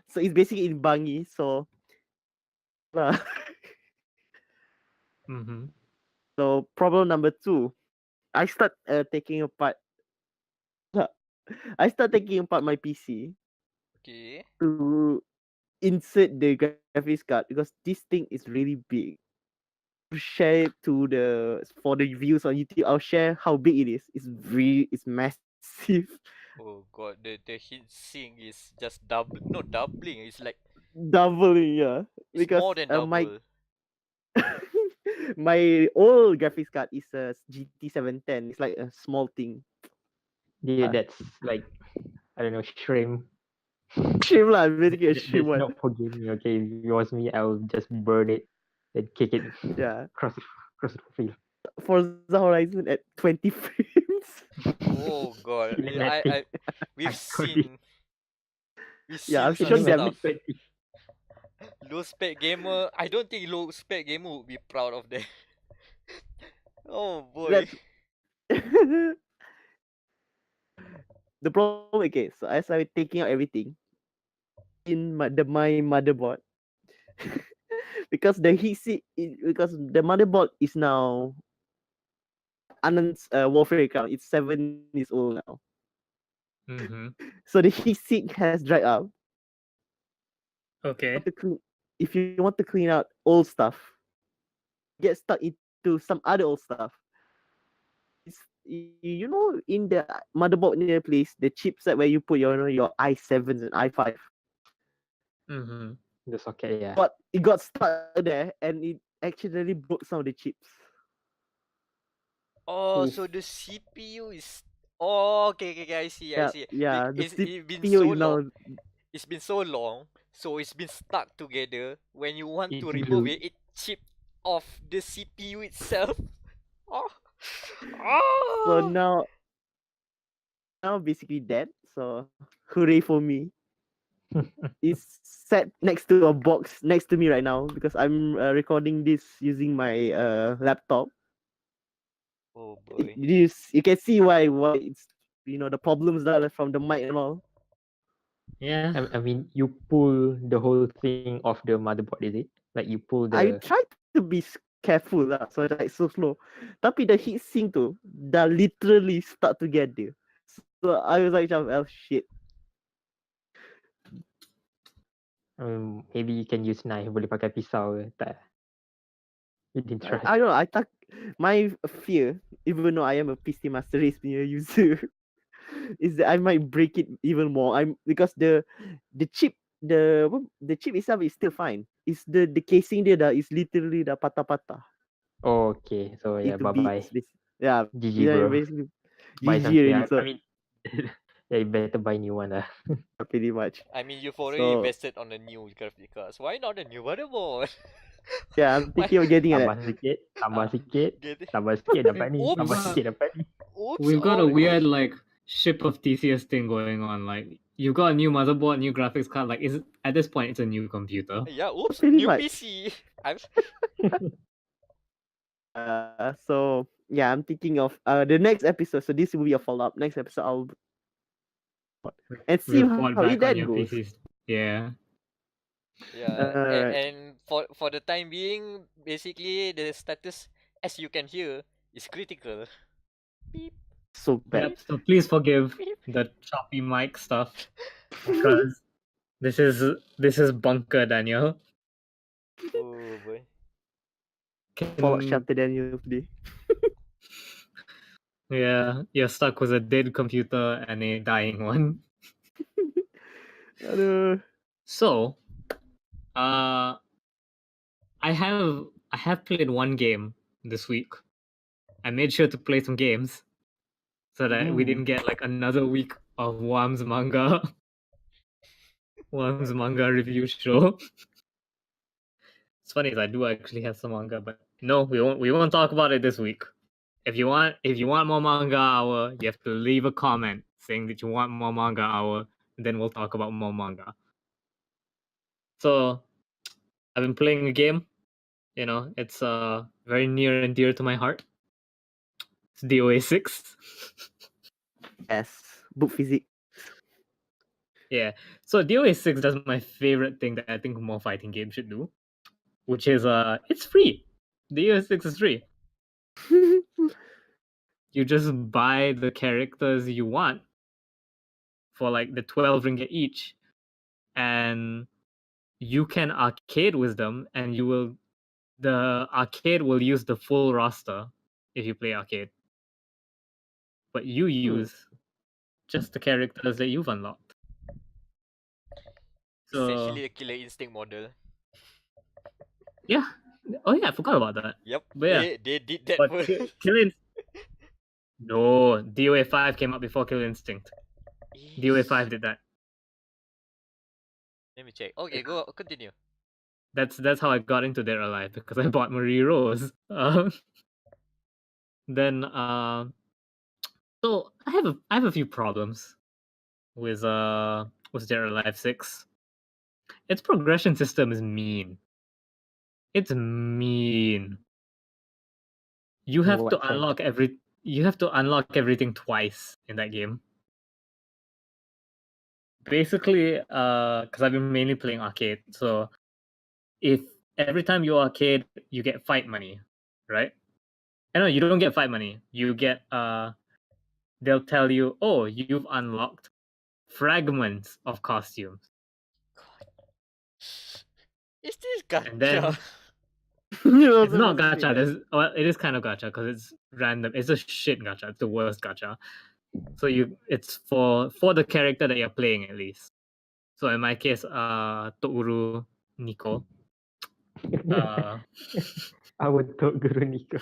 So it's basically in Bangi. So Mm-hmm. so problem number 2. I start taking apart. I start taking apart my PC Okay. to insert the graphics card because this thing is really big. Share it to for the views on YouTube. I'll share how big it is. It's massive. Oh god, the heat sink is just double, no doubling. It's like Doubling, yeah. it's Because more than my double. my old graphics card is a GT 710. It's like a small thing. Yeah, Ah. that's like, I don't know, shrimp. Stream lah, basically a stream That's one. not forgive me, okay? If it was me, I'll just burn it and kick it Yeah. across the field. Forza Horizon at 20 frames. Oh god, Cinematic. we've Iconic. Yeah, I've seen some shown them. stuff. Cinematic 20. Low spec gamer, I don't think low spec gamer would be proud of that. Oh boy. That's the problem. Okay, so as I was taking out everything in my motherboard, because the because the motherboard is now Anan's Warframe account. It's 7 years old now. Mm-hmm. So the heatsink has dried up. Okay. If you want to clean out old stuff, get stuck into some other old stuff. It's in the motherboard near place, the chipset where you put your i7s and i5. Mm-hmm. The socket, yeah. But it got stuck there and it accidentally broke some of the chips. Oh, Oof. so the CPU is. Oh, okay, I see. Yeah. The It's been CPU so is now long. It's been so long, so it's been stuck together. When you want to It's remove glued. it chipped off the CPU itself. Oh, so oh. now basically dead. So hooray for me. It's set next to a box next to me right now because I'm recording this using my laptop. Oh boy. You can see why it's the problems that are from the mic and all. Yeah. I mean, you pull the whole thing off the motherboard, is it? Like you pull I the. try to be careful lah, so it's like so slow. Tapi the heatsink tu dah literally stuck together. So I was like, oh shit. Maybe you can use knife, boleh pakai pisau ke? Tak. You didn't try. I don't know. I thought my fear, even though I am a PC Master Race user, is that I might break it even more. Because the chip the chip itself is still fine. It's the casing dia is literally dah patah-patah. Oh, okay, so yeah, Into bye-bye. bits. Yeah, GG, bro. basically Buy GG something. already. I So mean, yeah, you better buy new one lah. pretty much. I mean, you've already So invested on a new graphic cards. Why not a new motherboard? yeah, I'm Why- thinking of getting Tambah that. sikit, tambah Ah, sikit, get it? tambah sikit dapat ni, Oops. tambah sikit dapat ni. Oops. We've got a oh, weird like ship of TCS thing going on. Like you've got a new motherboard, new graphics card. Like is at this point it's a new computer. Yeah, oops. Pretty New much. PC. I'm So yeah, I'm thinking of the next episode. So this will be a follow up. Next episode, and see report how back on that your goes. PCs. Yeah. Yeah, Alright. and for the time being, basically the status, as you can hear, is critical. Beep, So bad. Yep. So please forgive beep. the choppy mic stuff because this is bunker, Daniel. Oh boy. Fallout Can, Shelter Daniel today. yeah, you're stuck with a dead computer and a dying one. Aduh. So, I have played one game this week. I made sure to play some games so that we didn't get like another week of Worm's manga review show. It's funny is I do actually have some manga, but no, we won't talk about it this week. If you want more manga hour, you have to leave a comment saying that you want more manga hour, and then we'll talk about more manga. So I've been playing a game, you know, it's very near and dear to my heart. It's DOA 6. Yes. Book physics. Yeah. So DOA 6 does my favorite thing that I think more fighting games should do, which is it's free. DOA 6 is free. You just buy the characters you want for like the 12 ringgit each, and you can arcade with them, and the arcade will use the full roster if you play arcade. But you use just the characters that you've unlocked. So Essentially a Killer Instinct model. yeah. Oh yeah, I forgot about that. Yep. But yeah, They did that but for no, DOA 5 came out before Killer Instinct. DOA 5 did that. Let me check. Okay, go continue. That's how I got into Dead or Alive, because I bought Marie Rose. Then so I have a few problems with Dead or Alive 6. Its progression system is mean. It's mean. You have to What sense? unlock everything twice in that game. Basically, because I've been mainly playing arcade, so if every time you arcade, you get fight money, right? No, you don't get fight money. You get they'll tell you, oh, you've unlocked fragments of costumes. Is this And then gacha? it's not gacha. It is kind of gacha because it's random. It's a shit gacha. It's the worst gacha. So it's for the character that you're playing at least. So in my case, Touru Nico. I would talk Guru Nika.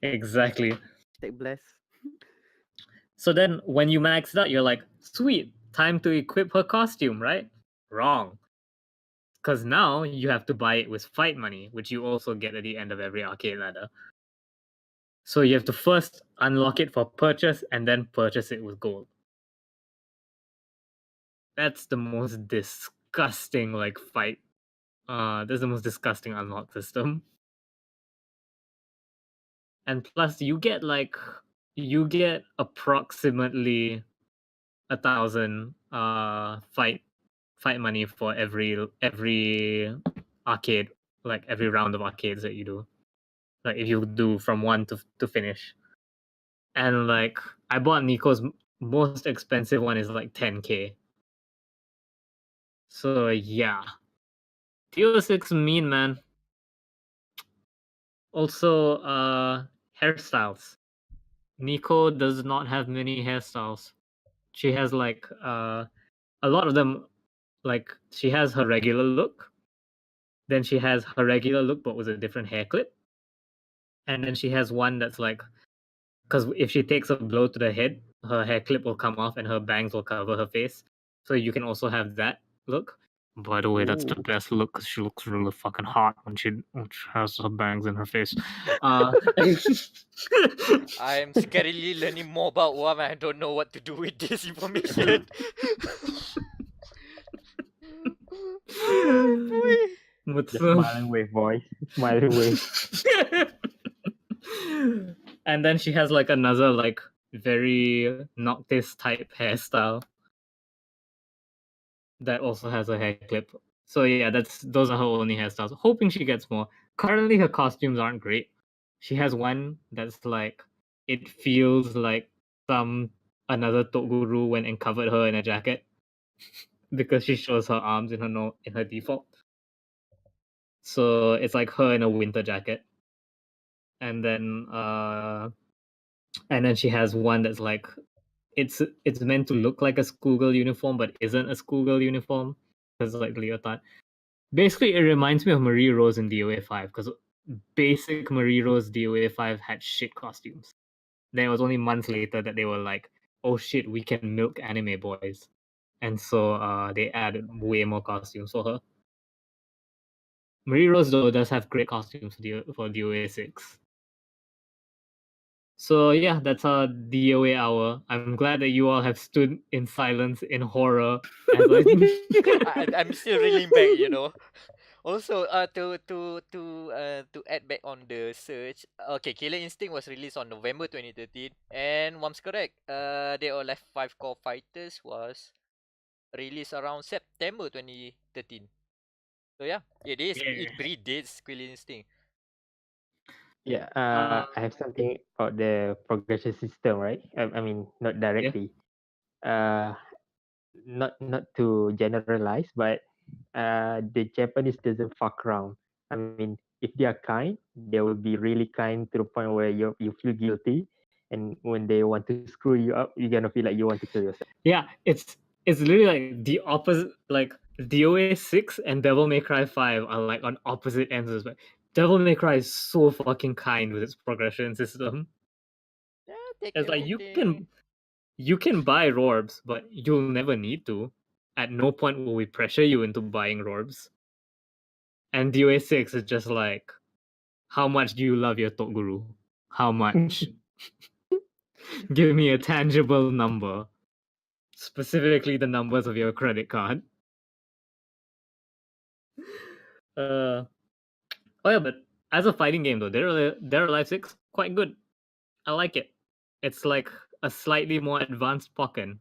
Exactly. Take bless. So then when you max it out, you're like, sweet, time to equip her costume, right? Wrong. Because now you have to buy it with fight money, which you also get at the end of every arcade ladder. So you have to first unlock it for purchase and then purchase it with gold. That's the most disgusting fight. That's the most disgusting unlock system. And plus you get approximately 1,000 fight money for every arcade, every round of arcades that you do. Like if you do from 1 to finish. And I bought Nico's most expensive one is 10k. So yeah. TO6 mean, man. Also hairstyles. Nico does not have many hairstyles. She has a lot of them, she has her regular look, then she has her regular look but with a different hair clip, and then she has one that's because if she takes a blow to the head, her hair clip will come off and her bangs will cover her face. So you can also have that look. By the way, that's the best look because she looks really fucking hot when she has her bangs in her face. I'm scarily learning more about Wam. I don't know what to do with this information. Oh, boy. What's The smiling wave, boy. Smiling wave. And then she has another very Noctis type hairstyle that also has a hair clip. So yeah, those are her only hairstyles. Hoping she gets more. Currently, her costumes aren't great. She has one that's like it feels like another Toguru went and covered her in a jacket because she shows her arms in her default. So it's like her in a winter jacket, and then she has one that's like it's meant to look like a schoolgirl uniform, but isn't a schoolgirl uniform because it's like leotard. Basically, it reminds me of Marie Rose in DOA 5 because basic Marie Rose DOA 5 had shit costumes. Then it was only months later that they were like, "Oh shit, we can milk anime boys," and so they added way more costumes for her. Marie Rose though does have great costumes for DOA 6. So yeah, that's our DOA hour. I'm glad that you all have stood in silence in horror as I'm still reeling back, you know. Also, to add back on the search, okay, Killer Instinct was released on November 2013, and Mom's correct. They all left 5 Core Fighters was released around September 2013. So yeah, it predates Killer Instinct. Yeah, I have something about the progression system, right? I mean, not directly. Not to generalize, but the Japanese doesn't fuck around. I mean, if they are kind, they will be really kind to the point where you feel guilty, and when they want to screw you up, you're gonna feel like you want to kill yourself. Yeah, it's literally like the opposite. Like DOA 6 and Devil May Cry 5 are like on opposite ends of the spectrum. Devil May Cry is so fucking kind with its progression system. Yeah, take It's like everything. you can buy Rorbs, but you'll never need to. At no point will we pressure you into buying Rorbs. And DOA 6 is just like, how much do you love your Toguru? How much? Give me a tangible number. Specifically the numbers of your credit card. Oh yeah, but as a fighting game though, Dead or Alive 6 quite good. I like it. It's like a slightly more advanced Pokken.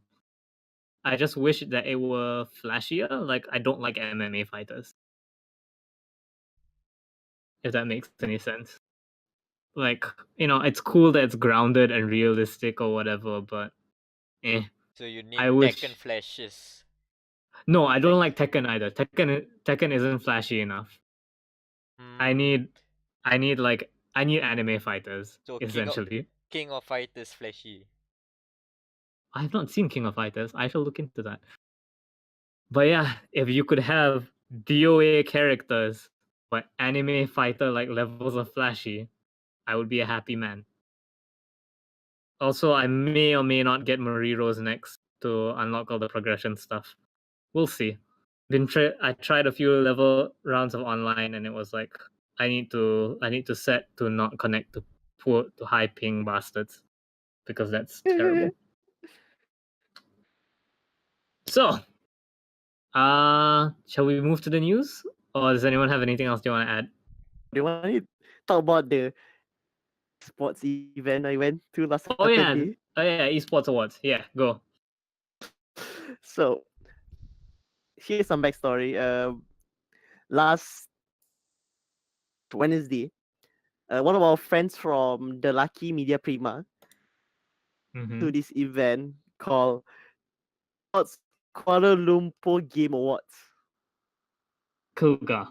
I just wish that it were flashier. Like I don't like MMA fighters. If that makes any sense. Like, it's cool that it's grounded and realistic or whatever, but So you need I wish Tekken flashes. No, I don't like Tekken either. Tekken isn't flashy enough. I need anime fighters, So essentially. King of Fighters flashy. I have not seen King of Fighters. I shall look into that. But yeah, if you could have DOA characters but anime fighter like levels of flashy, I would be a happy man. Also, I may or may not get Marie Rose next to unlock all the progression stuff. We'll see. I tried a few level rounds of online, and it was like I need to set to not connect to high ping bastards because that's terrible. So, shall we move to the news, or does anyone have anything else they want to add? Do you want to talk about the sports event I went to last Oh yeah, Saturday? esports awards. Yeah, go. So here's some backstory. Last Wednesday, one of our friends from TheLaki Media Prima to this event called Sports Kuala Lumpur Game Awards. Kuga.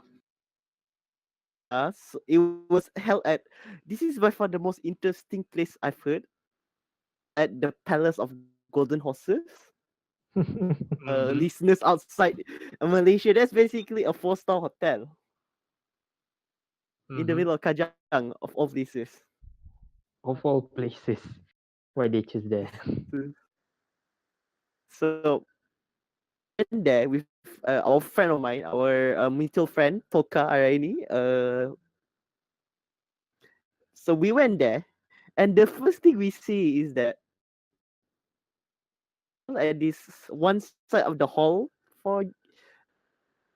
So it was held at, this is by far the most interesting place I've heard, at the Palace of Golden Horses. Listeners outside Malaysia, that's basically a 4-star hotel in the middle of Kajang, of all places. Of all places, why they choose there? So went there with our friend of mine, our mutual friend Toka Araini. So we went there, and the first thing we see is that at this one side of the hall for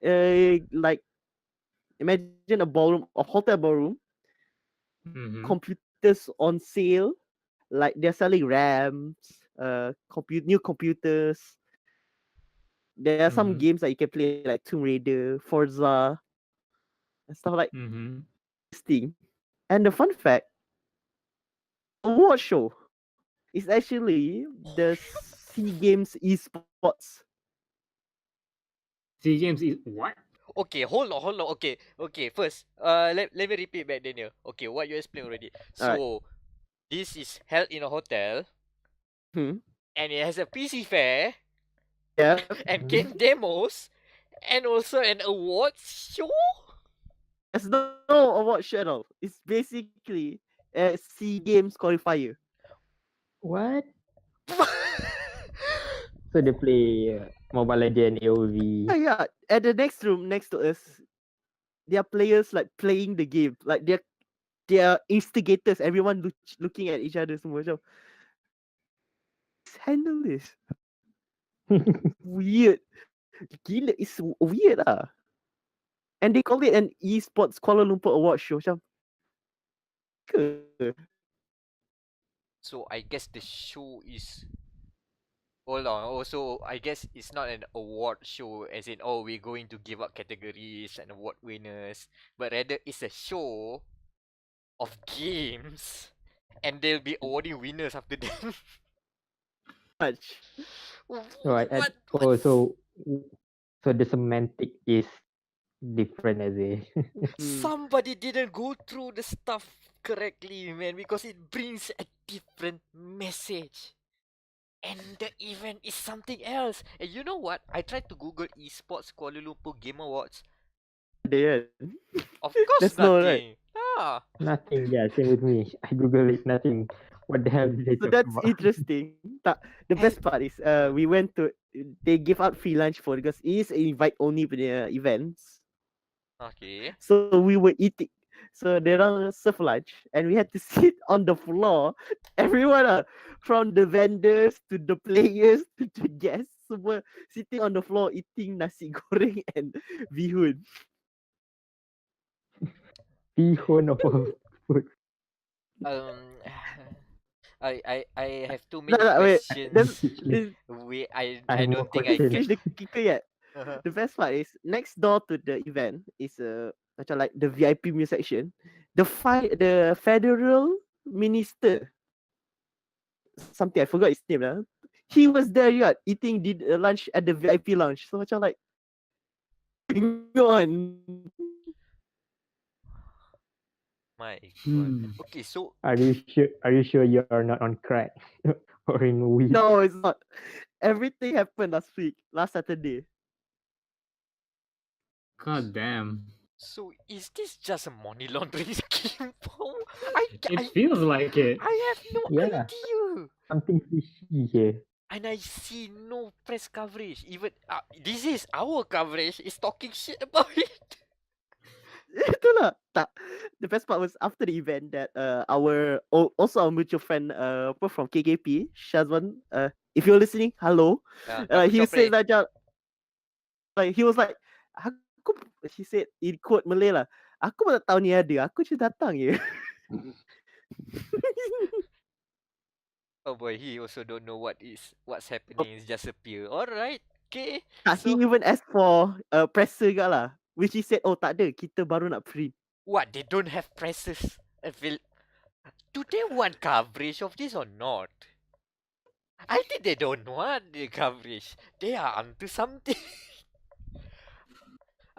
like, imagine a ballroom, a hotel ballroom, computers on sale, like they're selling RAMs, new computers, there are some Mhm. games that you can play like Tomb Raider, Forza, and stuff like Mhm. this thing. And the fun fact, award show is actually the SEA Games esports. SEA Games is what? Okay, hold on. Okay. First, let me repeat back, Daniel. Okay, what you explained already. Alright. So, this is held in a hotel, Hmm. and it has a PC fair, Yeah. and game demos, and also an awards show. There's no award show at all. It's basically a SEA Games qualifier. What? So they play Mobile Legend, AOV. Yeah. At the next room next to us, there are players like playing the game. Like they're instigators. Everyone looking at each other. Semua macam, handle this. Weird. Gila, it's weird ah. And they call it an esports Kuala Lumpur award show. Macam, ke? So I guess the show is. Hold on. Also, I guess it's not an award show, as in, oh, we're going to give out categories and award winners, but rather it's a show of games, and they'll be awarding winners after that. Much. Right. What? Oh, so the semantic is different as a. Somebody didn't go through the stuff correctly, man, because it brings a different message. And the event is something else. And you know what? I tried to Google esports Kuala Lumpur Game Awards. Dia. Of course, There's no, nothing. Ah. Nothing. Yeah, same with me. I Google it. Nothing. What the hell did they So talk that's about? interesting. The best part is we went to, they give out free lunch for, because it is invite only events. Okay. So we were eating. So they don't serve lunch, and we had to sit on the floor. Everyone, from the vendors to the players to the guests, semua sitting on the floor eating nasi goreng and bihun. Bihon of all food. Um, I have too No, many no, wait. questions. Speechless. I have more don't think I questions. can. Finish the kicker yet. Uh-huh. The best part is next door to the event is macam like the VIP meal section. The federal minister, something I forgot his name lah. He was there, yeah, eating lunch at the VIP lounge. So macam like, going on. My God. Hmm. Okay, so Are you sure? Are you sure you are not on crack or in weed? No, it's not. Everything happened last Saturday. God damn. so is this just a money laundering scheme? It feels like it. I have no Yeah. idea. Something fishy here. And I see no press coverage. Even this is our coverage is talking shit about it. Itulah. Tak. The best part was after the event that also our mutual friend from KKP, Shazwan, if you're listening, hello. He said that like he was like, aku, she said in quote Malay lah, aku pun tak tahu ni ada, aku je datang je. Oh boy, he also don't know what's happening. It's just appear. Alright, okay. He even asked for presser juga lah, which he said, oh tak ada, kita baru nak print. What, they don't have presses? Do they want coverage of this or not? I think they don't want the coverage. They are onto something.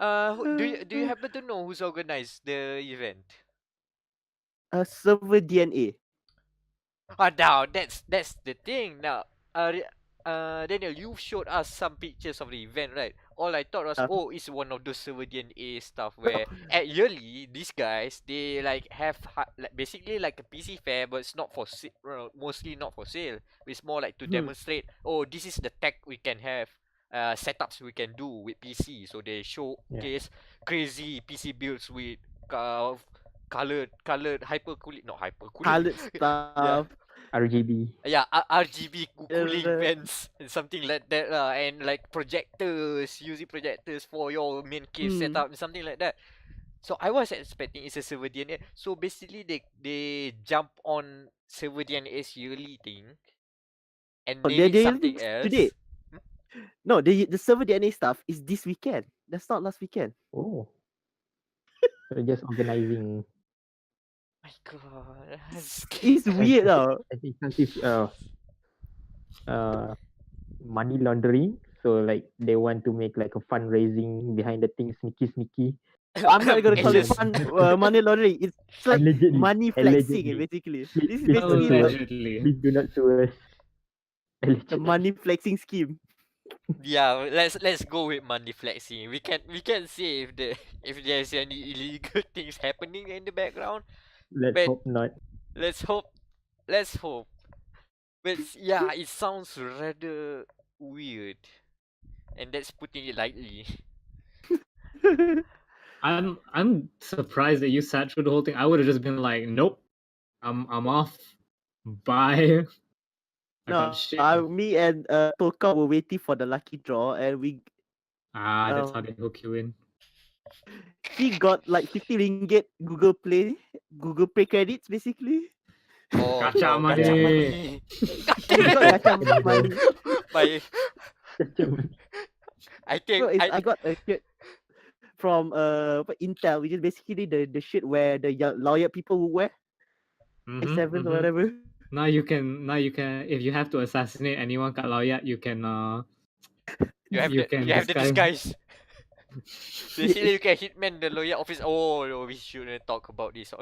Do you happen to know who's organized the event? Server DNA. Now that's the thing. Now, Daniel, you showed us some pictures of the event, right? All I thought was, oh, it's one of those server DNA stuff where at yearly these guys they like have like basically like a PC fair, but it's not for mostly not for sale. It's more like to demonstrate, oh, this is the tech we can have. Setups we can do with PC. So they showcase crazy PC builds with colored Colored stuff. RGB. Yeah, RGB cooling Uh, vents and something like that and like projectors, using projectors for your main cave setup and something like that. So I was expecting it's a server DNA. So basically they jump on server DNA's yearly thing and name it something else. Today. No, the server DNA stuff is this weekend. That's not last weekend. Oh, so just organizing. My God, I'm It's scared. weird though. I think some money laundering. So like they want to make like a fundraising behind the thing, sneaky. I'm not gonna It's call it just fun money laundering. It's like Allegedly, money flexing, allegedly. basically. Please, This is please don't basically sue us. Allegedly. Please do not sue us. the Allegedly. money flexing scheme. yeah. Let's go with money flexing. We can see if there's any illegal things happening in the background. Let's But hope not. let's hope. Let's hope. But yeah, it sounds rather weird, and that's putting it lightly. I'm surprised that you sat through the whole thing. I would have just been like, nope, I'm off. Bye. I got shit. Me and Polka were waiting for the lucky draw, and we That's how they hook you in. she got like 50 ringgit Google Pay credits basically. Oh Gacha no, money. gacha money. She got gacha money. My, I So think I got a shirt from Intel, which is basically the shit where the lawyer people will wear. Mhm, A7 mhm. or whatever. Now you can if you have to assassinate anyone kat Lawyat, you can you can you have the disguise. disguise. Basically, you can hitman the lawyer office. Oh no, we shouldn't talk about this.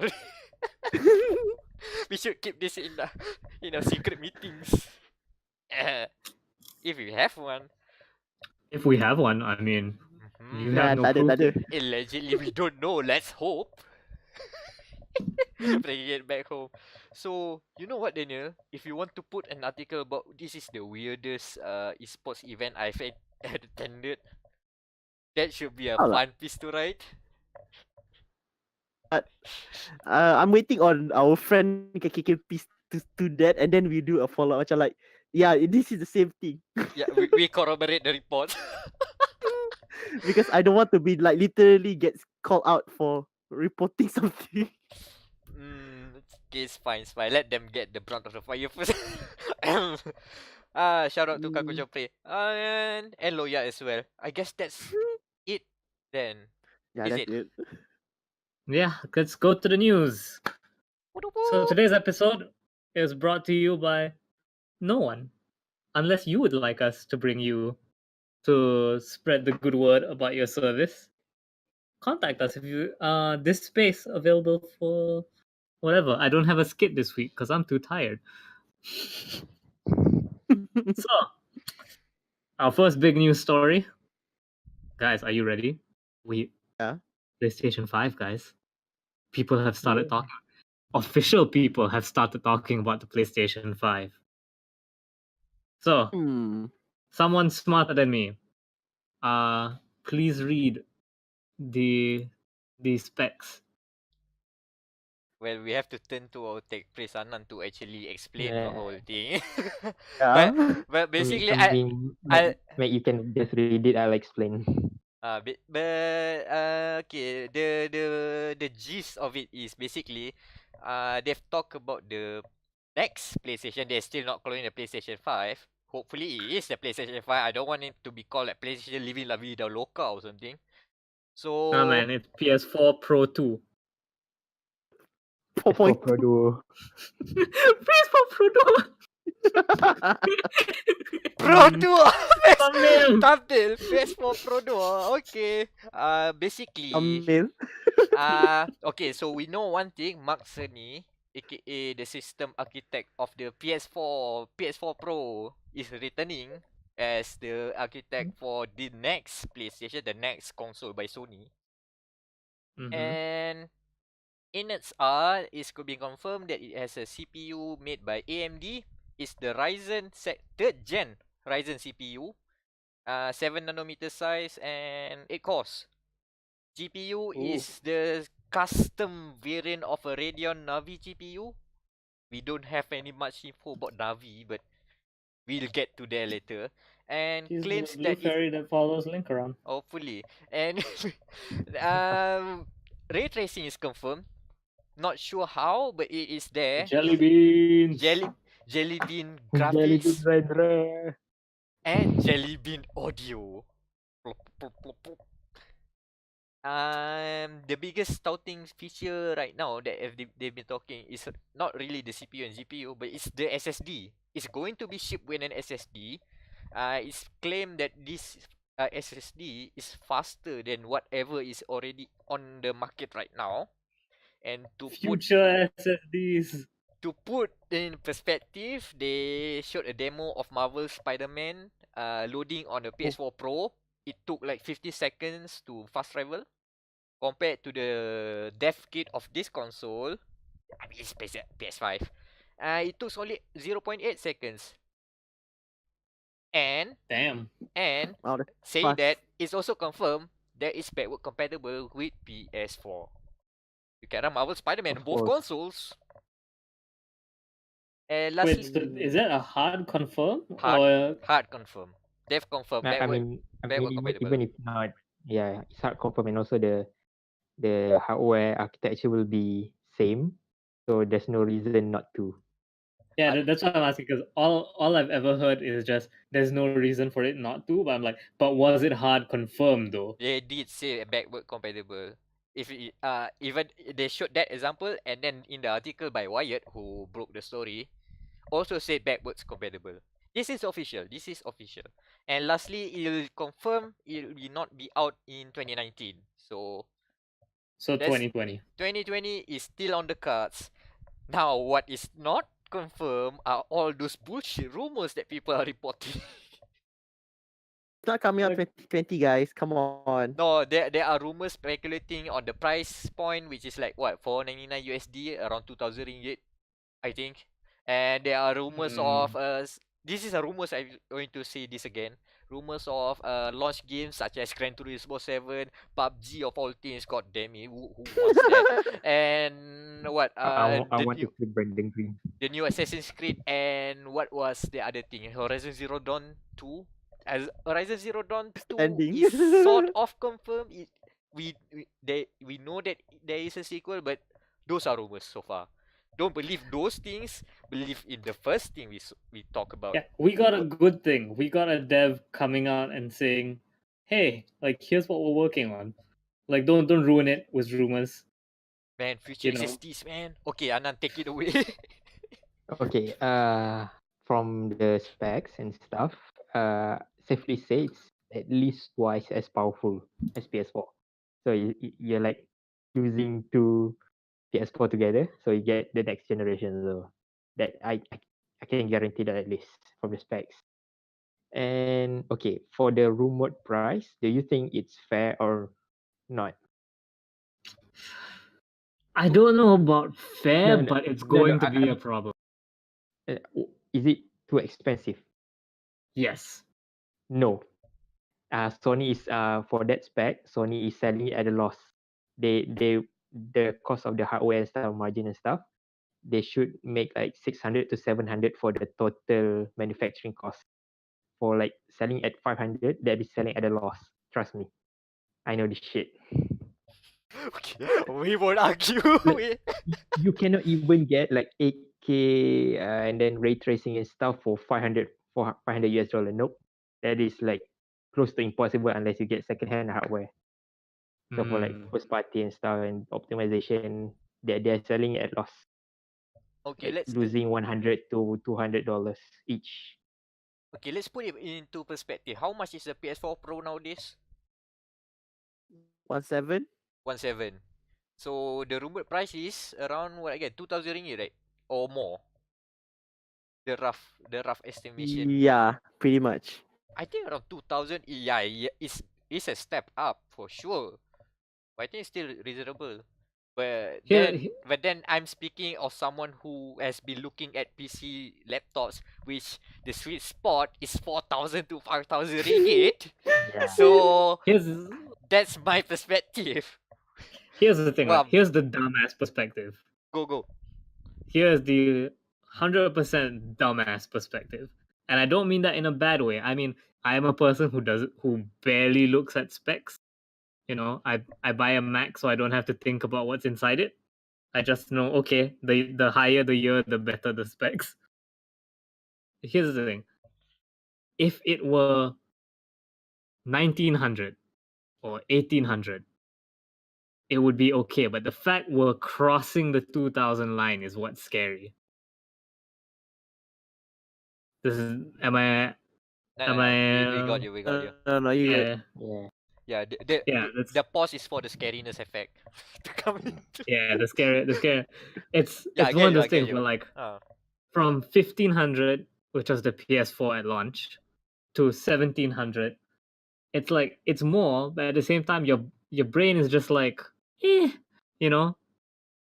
We should keep this in our secret meetings. If we have one. If we have one, I mean, you Mhm. have no proof. tak ada. Allegedly, we don't know. Let's hope. Bringing it back home. So, you know what, Daniel? If you want to put an article about this is the weirdest esports event I've attended, that should be a Oh lah. fun piece to write. I'm waiting on our friend KKK piece to do that, and then we do a follow up. Macam like, yeah, this is the same thing. Yeah, we corroborate the report. Because I don't want to be like literally gets called out for reporting something. Okay, it's fine, it's fine. Let them get the brunt of the fire first. Shout out to Kakuchopurei. And Loya as well. I guess that's it then. Yeah, Is that's it? it. Yeah, let's go to the news. So today's episode is brought to you by no one, unless you would like us to bring you to spread the good word about your service. Contact us if you this space available for whatever. I don't have a skit this week because I'm too tired. So, our first big news story. Guys, are you ready? Yeah. PlayStation 5, guys. People have started Yeah. talking. Official people have started talking about the PlayStation 5. So, someone smarter than me, please read the specs. Well, we have to turn to our tech priest Anan to actually explain the Yeah. whole thing. Yeah. but basically, Mate, you can just read it. I'll explain. Okay, the gist of it is basically, they've talked about the next PlayStation. They're still not calling it the PlayStation 5. Hopefully, it is the PlayStation 5. I don't want it to be called like PlayStation Living La Vida Loca or something. So, Oh man, it's PS4 Pro 2. PS4 Produa. PS4 Produa. Produa. Thumbnail. Thumbnail. PS4 Produa. Okay. Basically. Okay. So we know one thing. Mark Cerny, aka the system architect of the PS4 Pro, is returning as the architect for the next PlayStation, the next console by Sony. And in its art, it's could be confirmed that it has a CPU made by AMD. It's the Ryzen 3rd gen Ryzen CPU, 7 nanometer size and 8 cores. GPU is the custom variant of a Radeon Navi GPU. We don't have any much info about Navi, but we'll get to that later. And She's claims the blue that fairy that follows Link around. hopefully, and ray tracing is confirmed. Not sure how, but it is there. Jelly beans. Jelly bean Jelly graphics. bean rare. and Jelly Bean Audio. Plop, plop, plop, plop. The biggest touting feature right now that they've been talking is not really the CPU and GPU, but it's the SSD. It's going to be shipped with an SSD. It's claimed that this SSD is faster than whatever is already on the market right now. And Future SSDs. to put in perspective, they showed a demo of Marvel Spider-Man loading on the PS4 Pro. It took like 50 seconds to fast travel. Compared to the dev kit of this console, I mean it's PS5. It took only 0.8 seconds. And Damn. Wow, that's say fast. that it's also confirmed that it's backward compatible with PS4. You can run Marvel Spider-Man on Of both course. consoles. And Wait, lastly, so is that a hard confirm hard or confirm. They've confirmed I backward mean, compatible. even if not, yeah, it's hard confirm, and also the hardware architecture will be same, so there's no reason not to. yeah, But- that's what I'm asking because all I've ever heard is just there's no reason for it not to. But I'm like, but was it hard confirmed though? They did say backward compatible. If even they showed that example, and then in the article by Wyatt, who broke the story, also said backwards compatible. This is official. This is official. And lastly, it will confirm it will not be out in 2019. So So that's 2020. 2020 is still on the cards. Now, what is not confirmed are all those bullshit rumors that people are reporting. It's not coming out Like- 2020, guys. Come on. No, there are rumors speculating on the price point, which is like what, 499 USD, around 2,000 ringgit, I think. And there are rumors of this is a rumors. I'm going to say this again. Rumors of launch games such as Gran Turismo 7, PUBG of all things. God damn it, who wants that? And what I the want new to see Brandon Green. the new Assassin's Creed, and what was the other thing? Horizon Zero Dawn 2. As Horizon Zero Dawn 2 Ending. is sort of confirmed. We know that there is a sequel, but those are rumors so far. Don't believe those things. Believe in the first thing we talk about. Yeah, we got a good thing. We got a dev coming out and saying, "Hey, like here's what we're working on." Like don't ruin it with rumors. Man, future You know. SSDs, man. Okay, Anan, take it away. Okay, from the specs and stuff, safely say it's at least twice as powerful as PS4. So you're like using two PS4 together, so you get the next generation. So that I can guarantee that at least from the specs. And okay, for the rumored price, do you think it's fair or not? I don't know about fair, No, but it's no, going to I be a mean, problem. is it too expensive? Yes. No. Sony is for that spec, Sony is selling it at a loss. The cost of the hardware and stuff, margin and stuff, they should make like 600 to 700 for the total manufacturing cost. For like selling at 500, they'll be selling at a loss. Trust me, I know this shit. Okay, we won't argue. You cannot even get like 8K and then ray tracing and stuff for 500 US dollar. Nope, that is like close to impossible unless you get secondhand hardware. So for like first party and stuff and optimization, they're selling at loss, Okay, like let's losing $100 to $200 each. Okay, let's put it into perspective. How much is the PS4 Pro nowadays? 17? 1.7. So the rumored price is around what again? 2,000 ringgit, right? Or more. The rough estimation. Yeah, pretty much. I think around 2,000. Yeah, it's a step up for sure. But I think it's still reasonable. But then I'm speaking of someone who has been looking at PC laptops, which the sweet spot is 4,000 to 5,000 ringgit. Yeah. So Here's that's my perspective. the thing. Well, Here's the dumbass perspective. Go. Here's the 100% dumbass perspective. And I don't mean that in a bad way. I mean, I am a person who barely looks at specs. You know, I buy a Mac so I don't have to think about what's inside it. I just know, okay, the higher the year, the better the specs. Here's the thing. if it were 1900 or 1800, it would be okay. But the fact we're crossing the 2000 line is what's scary. This is am I No, we got you. We got you. No, you yeah Yeah. Yeah, yeah that's the pause is for the scariness effect to come in. yeah the scary it's Yeah, I it's get one of you. those I get things you. where like Oh. from 1500, which was the PS4 at launch, to 1700, it's like it's more, but at the same time your brain is just like you know,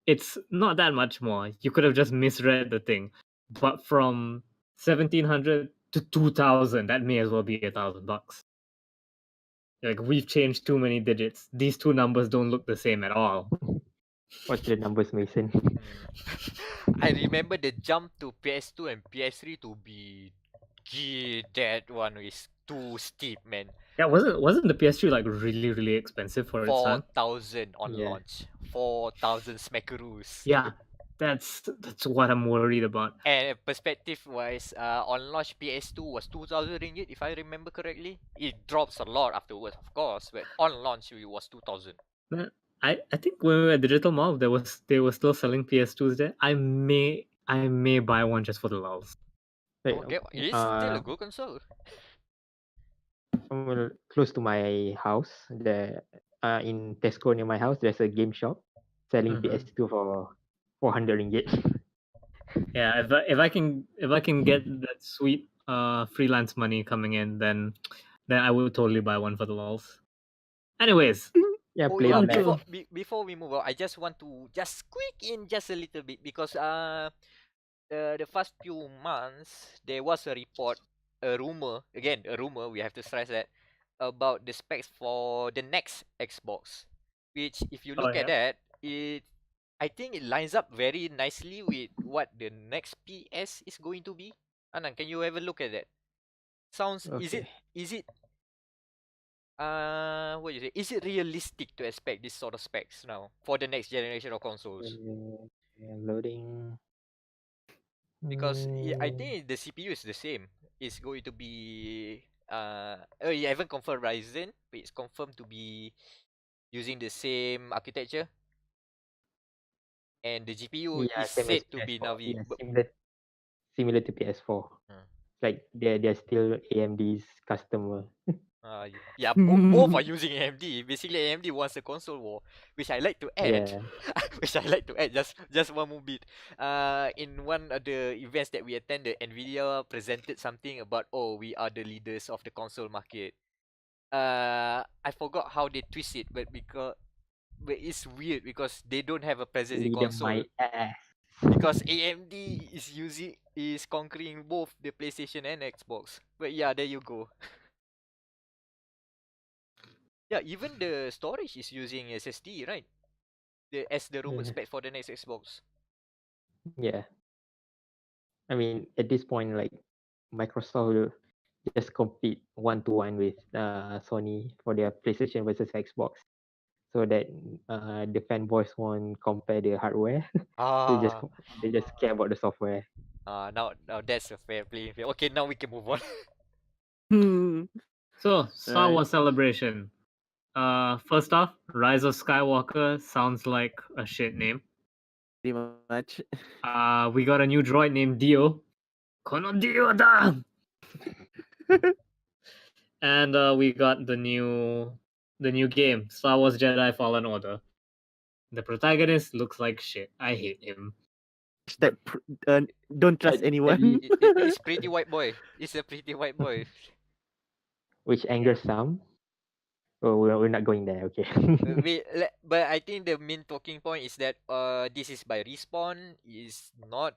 it's not that much more. You could have just misread the thing. But from 1700 to 2000, that may as well be $1,000. Like, we've changed too many digits. These two numbers don't look the same at all. What's the numbers, Mason? I remember the jump to PS2 and PS3 to be that one is too steep, man. Yeah, wasn't the PS3 like really expensive for its time? 4,000 on Yeah. launch. 4,000 smackaroos. Yeah, that's what I'm worried about. And perspective wise, on launch PS2 was 2,000 ringgit if I remember correctly. It drops a lot afterwards, of course, but on launch it was 2,000. Man, I think when we were at Digital Mall, they were still selling PS2s there. I may buy one just for the lulz. Like, Okay, it's still a good console. well, close to my house, in Tesco near my house, there's a game shop selling Mhm. PS2 for 400 ringgit. Yeah, if I can get that sweet freelance money coming in, then I would totally buy one for the lulz. Anyways, Yeah, Oh play yeah, on that. before we move on, I just want to just squeak in just a little bit because the first few months there was a report, a rumor, we have to stress that, about the specs for the next Xbox, which if you look at that, I think it lines up very nicely with what the next PS is going to be. Anan, can you have a look at that? Okay. Is it what do you say? Is it realistic to expect this sort of specs now for the next generation of consoles? Loading. Because I Mm, think the CPU is the same. It's going to be you haven't confirmed Ryzen, but it's confirmed to be using the same architecture. And the GPU yeah, is same as said to be PS4. Navi. Yeah, But, similar to PS4. Hmm. Like they're still AMD's customer. yeah, both are using AMD. Basically, AMD wants a console war, which I like to add. Yeah. Which I like to add. Just one more bit. In one of the events that we attended, Nvidia presented something about, we are the leaders of the console market. I forgot how they twist it, but it's weird because they don't have a presence in Leader console. my ass. Because AMD is conquering both the PlayStation and Xbox. But yeah, there you go. Yeah, even the storage is using SSD, right? As the rumored Yeah. spec for the next Xbox. Yeah. I mean, at this point, like Microsoft will just compete 1-to-1 with Sony for their PlayStation versus Xbox, so that the fanboys won't compare the hardware. Ah, They just care about the software. now that's a fair playing field. Okay, now we can move on. so Star Right. Wars Celebration. First off, Rise of Skywalker sounds like a shit name. Pretty much. We got a new droid named Dio. Kono Dio da! And we got the new game, Star Wars Jedi Fallen Order. The protagonist looks like shit. I hate him. Don't trust At anyone. least, It's pretty white boy. It's a pretty white boy. which angers some. Oh, we're not going there. Okay. But I think the main talking point is that this is by Respawn, is not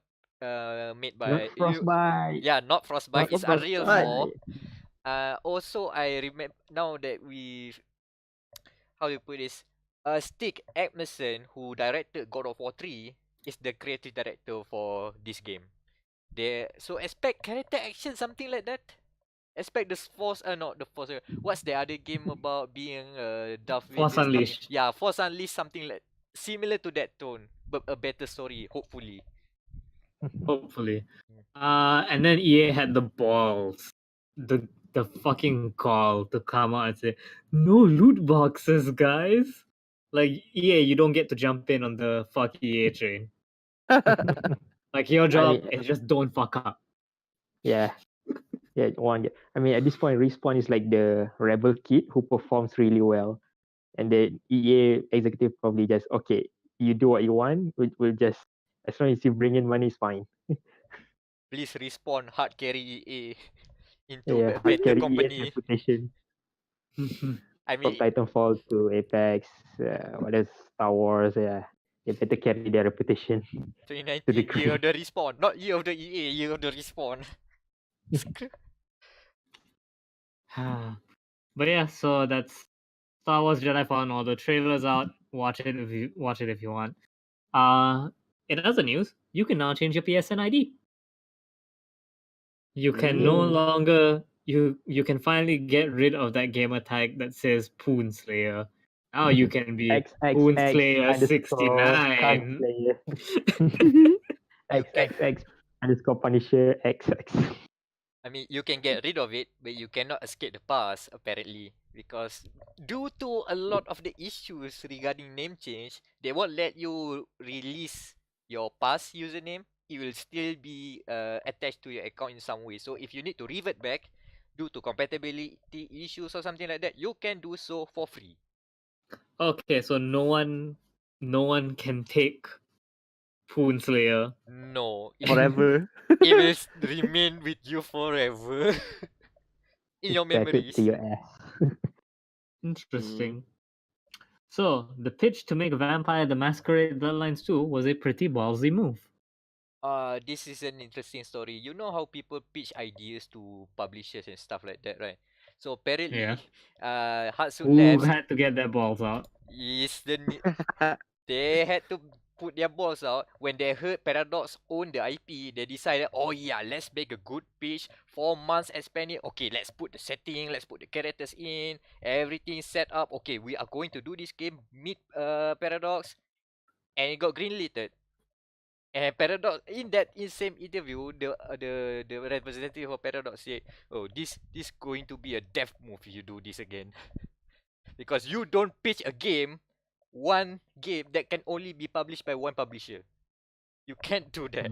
made Not by you. Frostbite. Yeah, not Frostbite. Not It's Unreal Frostbite. 4. Also I remember now that we, how do you put this? Stig Agmason, who directed God of War 3, is the creative director for this game. So expect character action, something like that. Expect the Force, not the Force. What's the other game about being Darth Force Vader's Unleashed. Yeah, Force Unleashed, something like similar to that tone, but a better story, hopefully. Hopefully. And then EA had the balls the fucking call to come out and say no loot boxes, guys. Like EA, you don't get to jump in on the fuck EA train. Like your job is just don't fuck up. Yeah. Yeah, I mean, at this point, Respawn is like the rebel kid who performs really well, and the EA executive probably just okay, you do what you want. We'll just as long as you bring in money, it's fine. Please Respawn hard carry EA into Yeah, a hard better carry EA's company. reputation I from mean, Titanfall to Apex, what else, Star Wars. Yeah, they better carry their reputation to the 2019 year grave. of the Respawn, not year of the EA, year of the Respawn. But yeah, so that's Star Wars Jedi Fallen Order. Trailer's out. Watch it if you want. In other news, you can now change your PSN ID. You can no Yay. longer you can finally get rid of that gamer tag that says Poon Slayer. Now you can be Poon Slayer XXX_Khan 69. Slayer. You can, XXX_Punisher XX. I mean, you can get rid of it, but you cannot escape the past, apparently. Because due to a lot of the issues regarding name change, they won't let you release your past username. It will still be attached to your account in some way. So if you need to revert back due to compatibility issues or something like that, you can do so for free. Okay, so no one can take Poon Slayer. No. Forever. It will remain with you forever. In your Tattooed memories. to your ass. Interesting. So the pitch to make Vampire the Masquerade Bloodlines 2 was a pretty ballsy move. This is an interesting story. You know how people pitch ideas to publishers and stuff like that, right? So apparently, Yeah. Hatsu Who Labs had to get their balls out? is they had to put their balls out when they heard Paradox owned the IP. They decided, oh yeah, let's make a good pitch. 4 months expanding. Okay, let's put the setting, let's put the characters in, everything set up. Okay, we are going to do this game. Meet Paradox, and it got greenlit. And Paradox in that same interview, the representative of Paradox said, "Oh, this going to be a death move if you do this again, because you don't pitch a one game that can only be published by one publisher. You can't do that.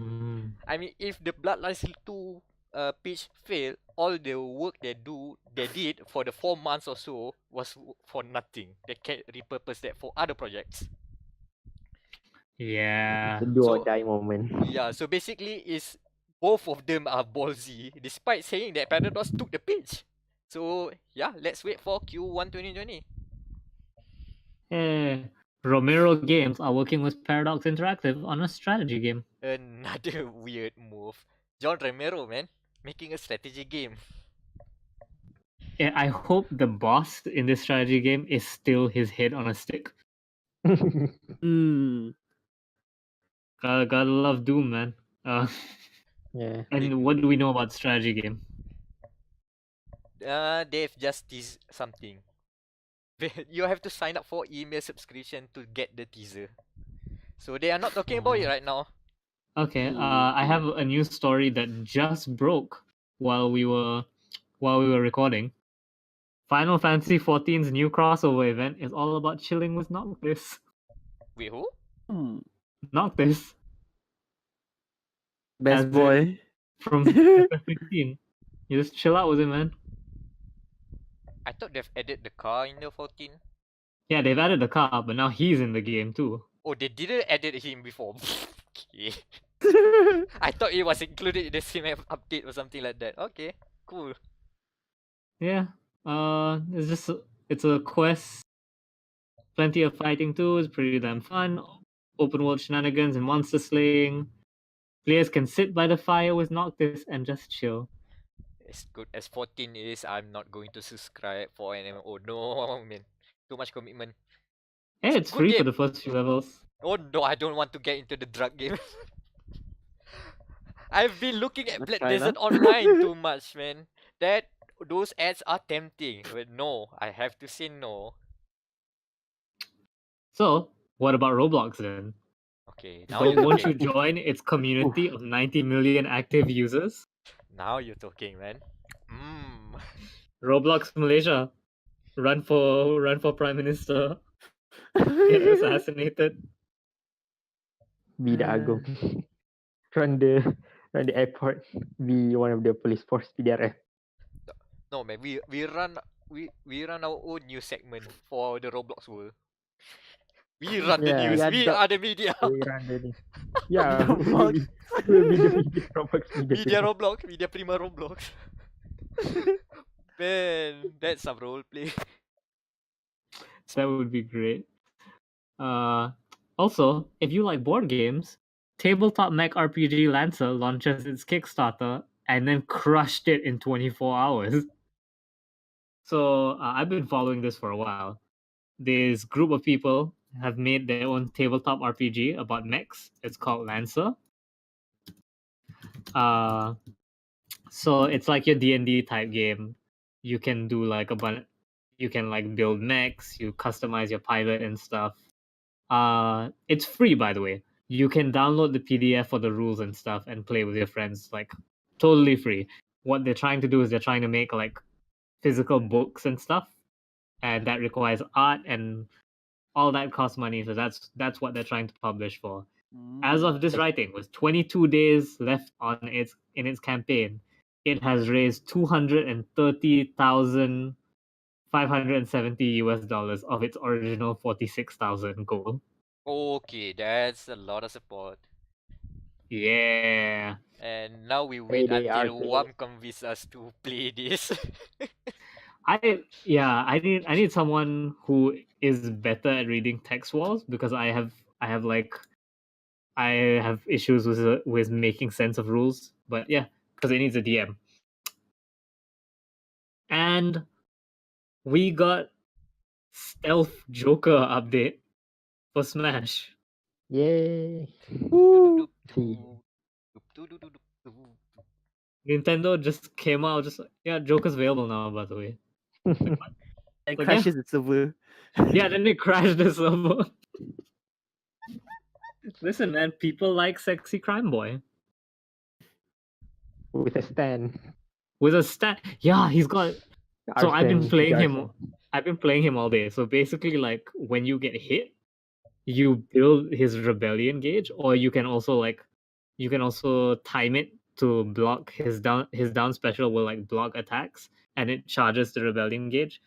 I mean, if the Bloodlines 2 pitch failed, all the work they did for the 4 months or so was for nothing. They can repurpose that for other projects." Yeah. The do or So- die moment. Yeah, so basically is both of them are ballsy despite saying that Paradox took the pitch. So yeah, let's wait for Q1 2020. Hey, Romero Games are working with Paradox Interactive on a strategy game. Another weird move. John Romero, man, making a strategy game. Yeah, I hope the boss in this strategy game is still his head on a stick. Gotta love Doom, man. Yeah. And what do we know about strategy game? They've just teased something. You have to sign up for email subscription to get the teaser. So they are not talking about it right now. Okay, I have a news story that just broke while we were recording. Final Fantasy XIV's new crossover event is all about chilling with Noctis. Wait, who? Noctis Best As boy. from FF16. You just chill out with him, man. I thought they've added the car in the 14. Yeah, they've added the car, but now he's in the game too. Oh, they didn't added him before. Okay. I thought it was included in the same update or something like that. Okay, cool. Yeah, it's a quest. Plenty of fighting too. It's pretty damn fun. Open world shenanigans and monster slaying. Players can sit by the fire with Noctis and just chill. As good as 14 is, I'm not going to subscribe for an MMO. No, man. Too much commitment. Hey, it's Good free for game. the first few levels. Oh no, I don't want to get into the drug game. I've been looking at Black China? Desert Online too much, man. Those ads are tempting, but no, I have to say no. So, what about Roblox then? Okay, now you're Won't you talking. join its community of 90 million active users? Now you're talking, man. Roblox Malaysia, run for Prime Minister, get assassinated. Be the Agong. run the airport. Be one of the police force PDRF. No man, we run our own news segment for the Roblox world. We run the Yeah. news. Yeah, We the- are the media. We run the news. Yeah, The we'll be the media Roblox media. Media team. Roblox, media prima Roblox. Man, that's some roleplay. That would be great. Also, if you like board games, Tabletop Mech RPG Lancer launches its Kickstarter and then crushed it in 24 hours. So I've been following this for a while. This group of people have made their own tabletop RPG about mechs. It's called Lancer. So it's like your D&D type game. You can do like you can like build mechs, you customize your pilot and stuff. It's free, by the way. You can download the PDF for the rules and stuff and play with your friends, like totally free. What they're trying to do is they're trying to make like physical books and stuff, and that requires art and all that costs money. So that's what they're trying to publish for. As of this writing, with 22 days left in its campaign, it has raised $230,570 of its original 46,000 goal. Okay, that's a lot of support. Yeah. And now we wait Payday until arcade. Wam convinces us to play this. I need someone who is better at reading text walls because I have issues with making sense of rules. But yeah, because it needs a DM. And we got Stealth Joker update for Smash. Yay. Woo. See. Nintendo just came out, Joker's available now, by the way. And yeah. crashes the server. Yeah, then they crashed the server. Listen, man, people like sexy crime boy. With a stand. With a stat. Yeah, he's got. So I've been Arsene, playing him. Arsene. I've been playing him all day. So basically, like when you get hit, you build his rebellion gauge, or you can also time it to block his down. His down special will like block attacks, and it charges the rebellion gauge.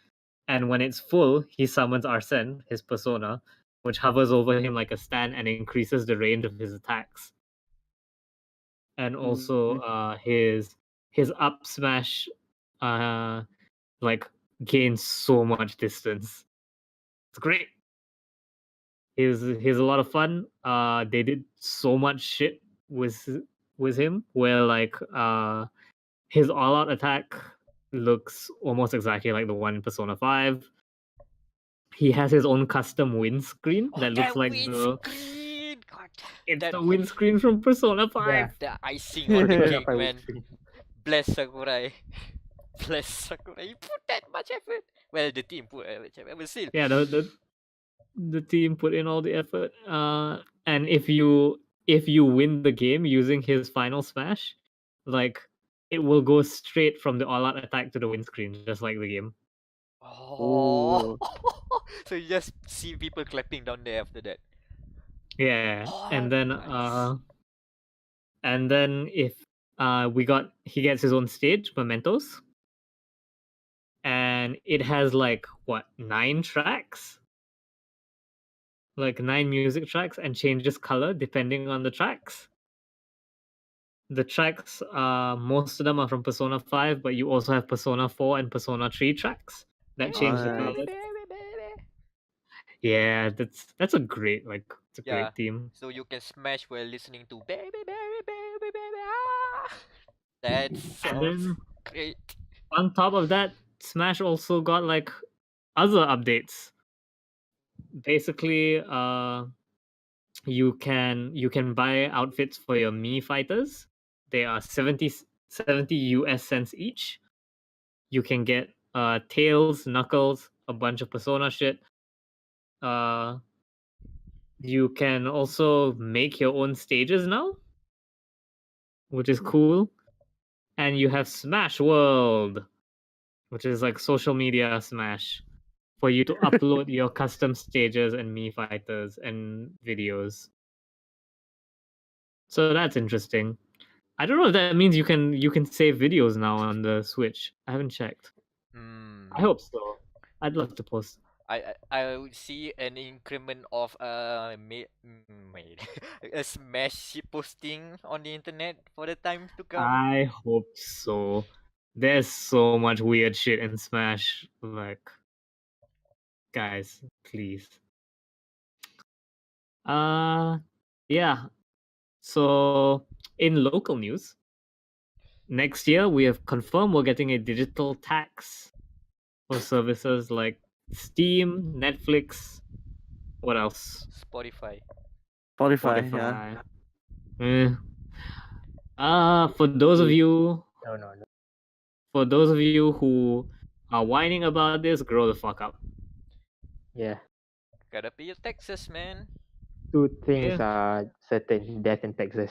And when it's full, he summons Arsene, his persona, which hovers over him like a stand and increases the range of his attacks. And also, his up smash, like gains so much distance. It's great. He's a lot of fun. They did so much shit with him, where like his all out attack looks almost exactly like the one in Persona 5. He has his own custom windscreen that looks like the windscreen from Persona 5. Yeah. The icing on the cake, Persona man. 5 Bless Sakurai. Bless Sakurai. You put that much effort. Well, the team put much effort, but still. Yeah, the team put in all the effort. And if you win the game using his final smash, like it will go straight from the all out attack to the windscreen, just like the game. Oh. So you just see people clapping down there after that. Yeah, Oh, and then nice. if he gets his own stage, Mementos, and it has like what 9 tracks, like 9 music tracks, and changes color depending on the tracks. The tracks, most of them are from Persona 5, but you also have Persona 4 and Persona 3 tracks that change the Alright. color. Yeah, that's a great great theme. So you can smash while listening to baby, baby, baby, baby. Ah! That And sounds then great. on top of that, Smash also got like other updates. Basically, you can buy outfits for your Mii fighters. They are 70 US cents each. You can get Tails, Knuckles, a bunch of Persona shit. You can also make your own stages now, which is cool. And you have Smash World, which is like social media Smash, for you to upload your custom stages and Mii fighters and videos. So that's interesting. I don't know if that means you can save videos now on the Switch. I haven't checked. Hmm. I hope so. I'd love to post. I would see an increment of a Smash shit posting on the internet for the time to come. I hope so. There's so much weird shit in Smash. Like, guys, please. Yeah. So in local news, next year we have confirmed we're getting a digital tax for services like Steam, Netflix. What else? Spotify. Spotify, yeah. Eh. For those of you No. for those of you who are whining about this, grow the fuck up. Yeah. Gotta pay your taxes, man. Two things Yeah. are certain: death and taxes.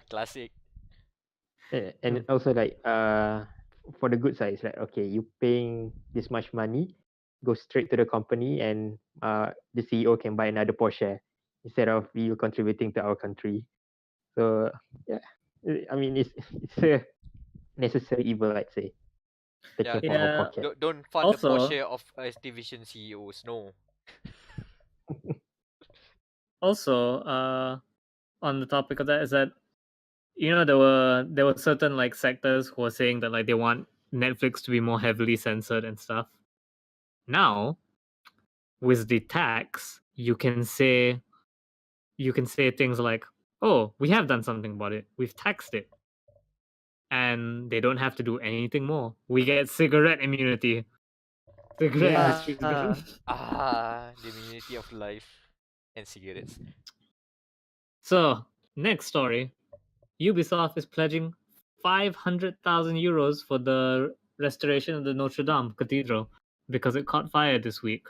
Classic. And also like for the good side, it's like, okay, you paying this much money, go straight to the company, and the CEO can buy another Porsche instead of you contributing to our country. So yeah, I mean it's a necessary evil, I'd say, Yeah. taking from our Yeah. pocket. Don't fund the Also- Porsche of division CEOs. No. Also, on the topic of that is that there were certain like sectors who were saying that like they want Netflix to be more heavily censored and stuff. Now, with the tax, you can say things like, "Oh, we have done something about it. We've taxed it." And they don't have to do anything more. We get cigarette immunity. Cigarette Yeah. industry is gone. The immunity of life and cigarettes. So, next story. Ubisoft is pledging 500,000 euros for the restoration of the Notre-Dame Cathedral because it caught fire this week.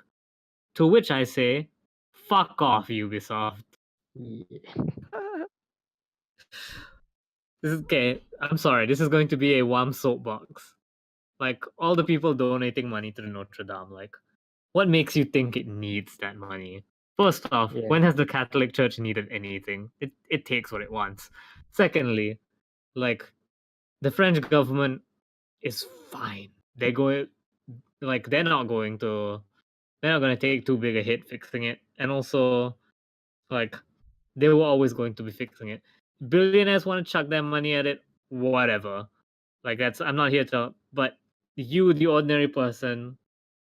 To which I say, fuck off, Ubisoft. Yeah. This is okay. I'm sorry. This is going to be a WAM soapbox. Like, all the people donating money to the Notre-Dame, like, what makes you think it needs that money? First off, Yeah. when has the Catholic Church needed anything? It takes what it wants. Secondly, like, the French government is fine. They're not going to take too big a hit fixing it. And also, like, they were always going to be fixing it. Billionaires want to chuck their money at it, whatever. Like, I'm not here to, but you, the ordinary person,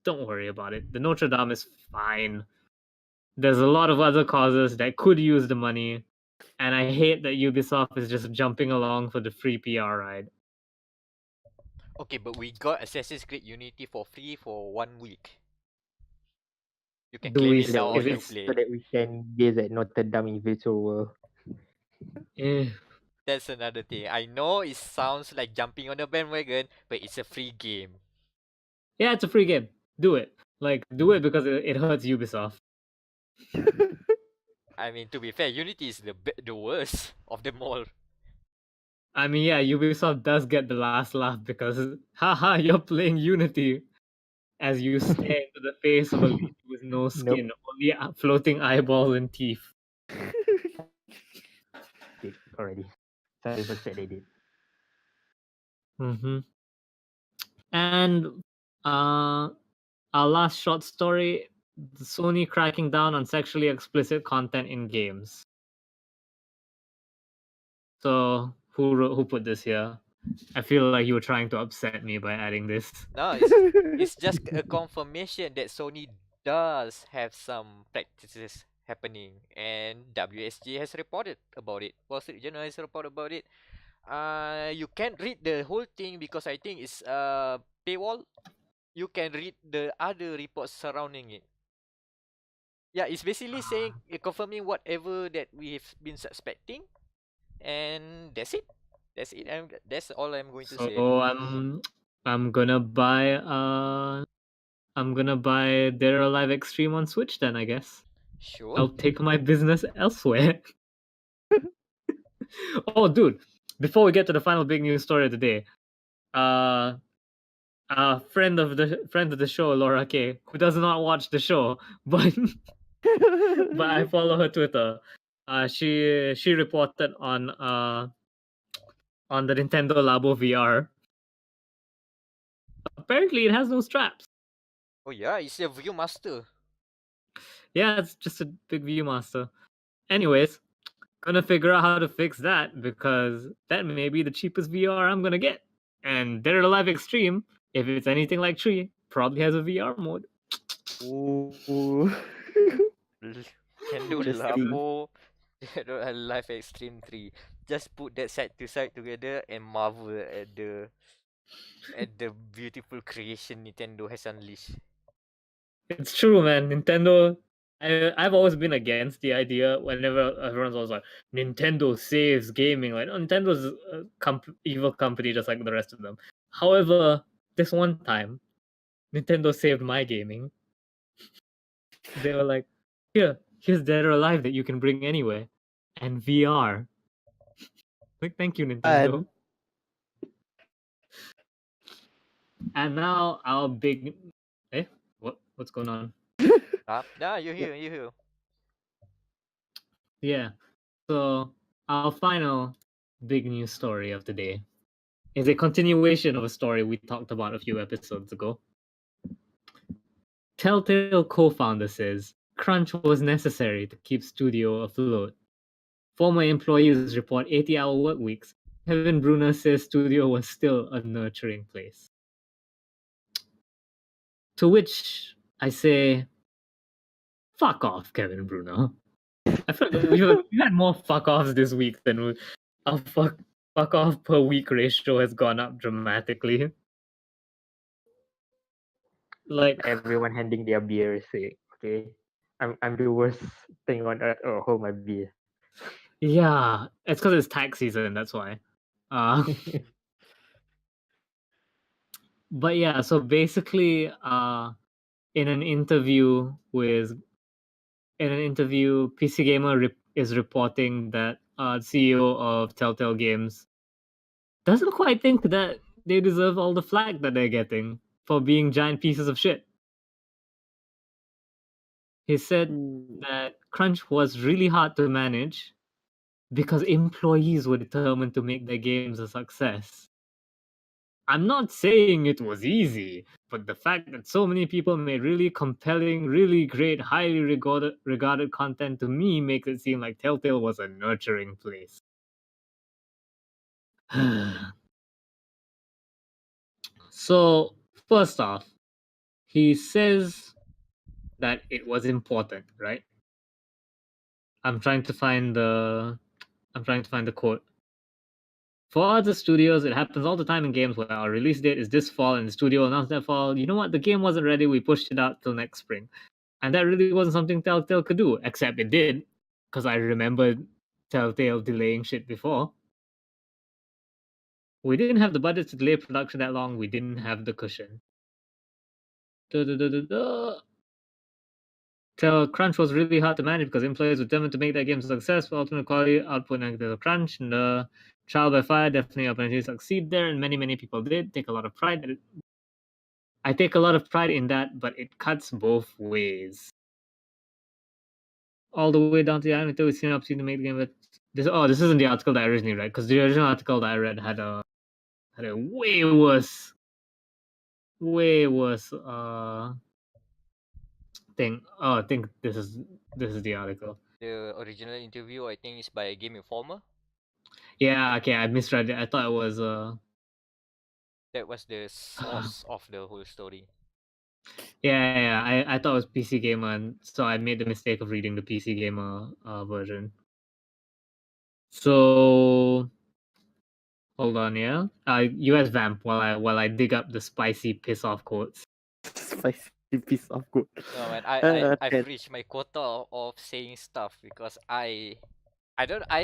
don't worry about it. The Notre Dame is fine. There's a lot of other causes that could use the money, and I hate that Ubisoft is just jumping along for the free PR ride. Okay, but we got Assassin's Creed Unity for free for 1 week. You can Do claim we it now if on it's- Uplay. So that we can gaze at Notre Dame in virtual world. Eh, That's another thing. I know it sounds like jumping on the bandwagon, but it's a free game. yeah, it's a free game. Do it. Like, do it because it hurts Ubisoft. I mean, to be fair, Unity is the worst of them all. I mean, yeah, Ubisoft does get the last laugh because, haha, you're playing Unity as you stare into the face of a leech with no skin, only floating eyeballs and teeth. Dick already. Sorry for said they did. Mm-hmm. And our last short story: Sony cracking down on sexually explicit content in games. So who put this here? I feel like you were trying to upset me by adding this. No, it's just a confirmation that Sony does have some practices happening, and WSG has reported about it. Wall Street Journal has reported about it. You can't read the whole thing because I think it's paywall. You can read the other reports surrounding it. Yeah, it's basically saying confirming whatever that we've been suspecting, and that's it. That's all I'm going to say. So I'm gonna buy Dead or Alive Extreme on Switch then, I guess. Sure. I'll take my business elsewhere. Oh, dude! Before we get to the final big news story of the day, a friend of the show, Laura K, who does not watch the show, but I follow her Twitter. She reported on the Nintendo Labo VR. Apparently, it has no straps. Oh yeah, it's a Viewmaster. Yeah, it's just a big ViewMaster. Anyways, gonna figure out how to fix that because that may be the cheapest VR I'm gonna get. And Dead or Alive Extreme, if it's anything like Tree, probably has a VR mode. Ooh. Nintendo Interesting. Labo, Dead or Alive Extreme 3. Just put that side to side together and marvel at the beautiful creation Nintendo has unleashed. It's true, man. Nintendo. I've always been against the idea. Whenever everyone's always like, Nintendo saves gaming, like, oh, Nintendo's a evil company just like the rest of them. However, this one time, Nintendo saved my gaming. They were like, here's Dead or Alive that you can bring anywhere, and VR. Like, thank you, Nintendo. And now our big, what's going on? You're here. Yeah. So our final big news story of the day is a continuation of a story we talked about a few episodes ago. Telltale co-founder says crunch was necessary to keep studio afloat. Former employees report 80-hour work weeks. Kevin Brunner says studio was still a nurturing place. To which I say, fuck off, Kevin Brunner. I feel like we had more fuck offs this week than our fuck off per week ratio has gone up dramatically. Like Everyone handing their beers. Okay, I'm the worst thing on earth. Oh, hold my beer. yeah, it's because it's tax season. That's why. But yeah, so basically, in an interview, PC Gamer is reporting that CEO of Telltale Games doesn't quite think that they deserve all the flack that they're getting for being giant pieces of shit. He said that crunch was really hard to manage because employees were determined to make their games a success. I'm not saying it was easy, but the fact that so many people made really compelling, really great, highly regarded content to me makes it seem like Telltale was a nurturing place. So, first off, he says that it was important, right? I'm trying to find the quote. For other studios, it happens all the time in games where our release date is this fall and the studio announced that fall, you know what, the game wasn't ready, we pushed it out till next spring. And that really wasn't something Telltale could do, except it did, because I remembered Telltale delaying shit before. We didn't have the budget to delay production that long, we didn't have the cushion. Crunch was really hard to manage because employees were determined to make their games successful, ultimate quality, output, and the crunch, and the trial by fire definitely opportunity to succeed there, and many people did. Take a lot of pride. I take a lot of pride in that, but it cuts both ways. All the way down to the end until we see an opportunity to make the game. But this isn't the article that I originally read, because the original article that I read had a way worse thing. Oh, I think this is the article. The original interview, I think, is by Game Informer. Yeah, okay, I misread it. I thought it was that was the source of the whole story. Yeah. I thought it was PC Gamer, and so I made the mistake of reading the PC Gamer version. So hold on, yeah. US vamp while I dig up the spicy piss off quotes. Spicy piss off quote. No man, I've reached my quota of saying stuff because I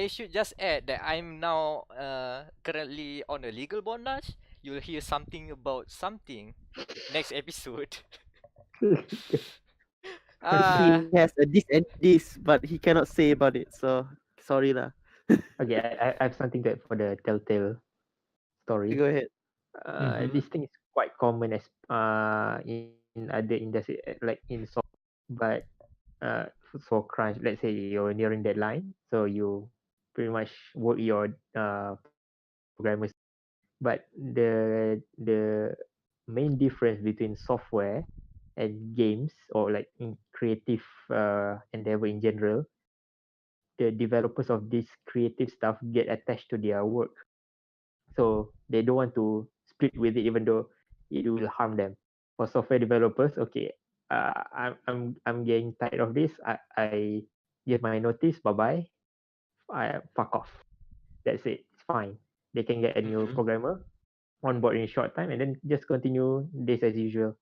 should just add that I'm now currently on a legal bondage. You'll hear something about something next episode. He has a this and this, but he cannot say about it. So sorry lah. Okay, I have something to add for the Telltale story. Go ahead. Mhm. This thing is quite common as in other industry like in soft, but for crunch, let's say you're nearing deadline, so you pretty much work your programmers. But the main difference between software and games, or like in creative endeavor in general, the developers of this creative stuff get attached to their work, so they don't want to split with it, even though it will harm them. For software developers, okay, I'm getting tired of this. I give my notice. Bye bye. I fuck off. That's it. It's fine. They can get a new Mhm. programmer on board in a short time and then just continue this as usual.